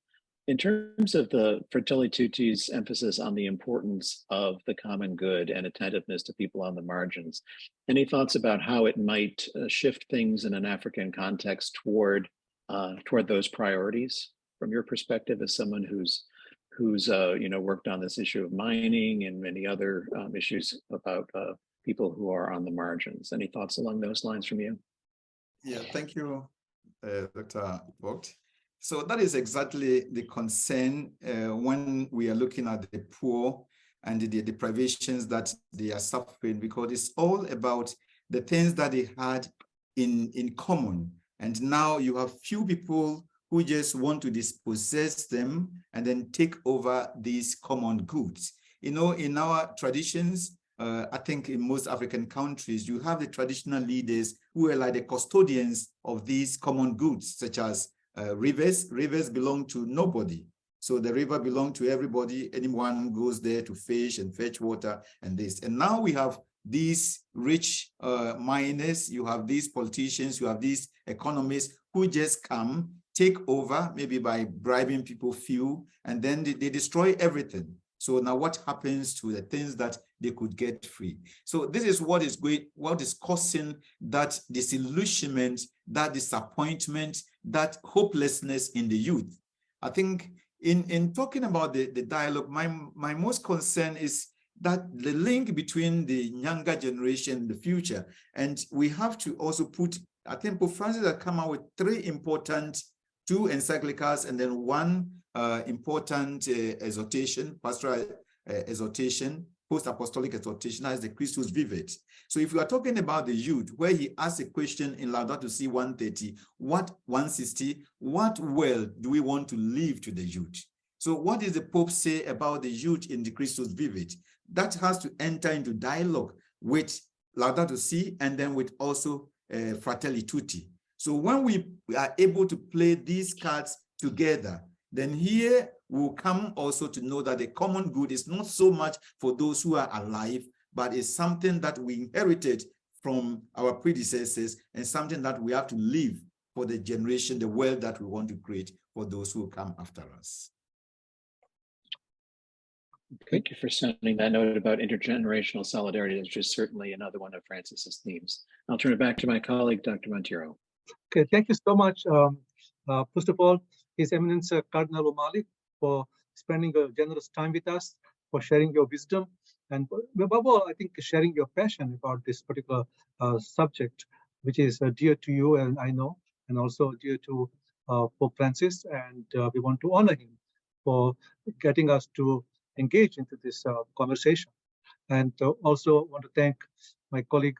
in terms of the Fratelli Tutti's emphasis on the importance of the common good and attentiveness to people on the margins, any thoughts about how it might shift things in an African context toward those priorities from your perspective as someone who's worked on this issue of mining and many other issues about people who are on the margins? Any thoughts along those lines from you? Yeah, thank you, Dr. Vogt. So that is exactly the concern when we are looking at the poor and the deprivations that they are suffering, because it's all about the things that they had in common. And now you have few people who just want to dispossess them and then take over these common goods. In our traditions, I think in most African countries, you have the traditional leaders who are like the custodians of these common goods, such as rivers. Rivers belong to nobody. So the river belongs to everybody. Anyone who goes there to fish and fetch water and this. And now we have these rich miners, you have these politicians, you have these economists who just come, take over, maybe by bribing people few, and then they destroy everything. So now what happens to the things that they could get free? So this is what is causing that disillusionment, that disappointment, that hopelessness in the youth. I think in talking about the dialogue, my most concern is that the link between the younger generation and the future. And we have to also put, I think Pope Francis has come out with two encyclicals and then one important exhortation, pastoral exhortation, post-apostolic exhortation, as the Christus Vivit. So if we are talking about the youth, where he asks a question in Laudato Si 130, 160, what world do we want to leave to the youth? So what does the Pope say about the youth in the Christus Vivit? That has to enter into dialogue with Laudato Si and then with also Fratelli Tutti. So when we are able to play these cards together, then here we'll come also to know that the common good is not so much for those who are alive, but it's something that we inherited from our predecessors and something that we have to leave for the generation, the world that we want to create for those who come after us. Thank you for sending that note about intergenerational solidarity, which is certainly another one of Francis's themes. I'll turn it back to my colleague, Dr. Monteiro. Okay, thank you so much. First of all, His Eminence Cardinal O'Malley, for spending a generous time with us, for sharing your wisdom, and above all, I think sharing your passion about this particular subject, which is dear to you, and I know, and also dear to Pope Francis, and we want to honor him for getting us to engage into this conversation. And also want to thank my colleague,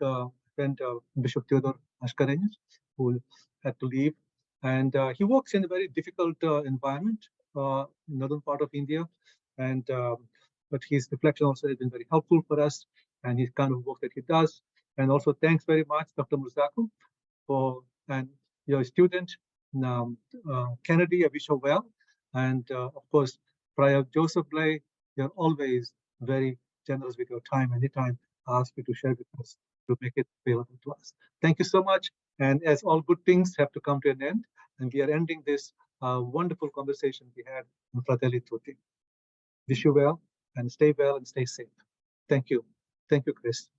friend Bishop Theodore Ashkarenyas, who had to leave. And he works in a very difficult environment, northern part of India. And but his reflection also has been very helpful for us, and his kind of work that he does. And also thanks very much, Dr. Murzaku, and your student, Kennedy. I wish you well. And of course, Prior Joseph Blay, you're always very generous with your time. Anytime I ask you to share with us, to make it available to us. Thank you so much. And as all good things have to come to an end, and we are ending this wonderful conversation we had on Fratelli Tutti. Wish you well and stay safe. Thank you. Thank you, Chris.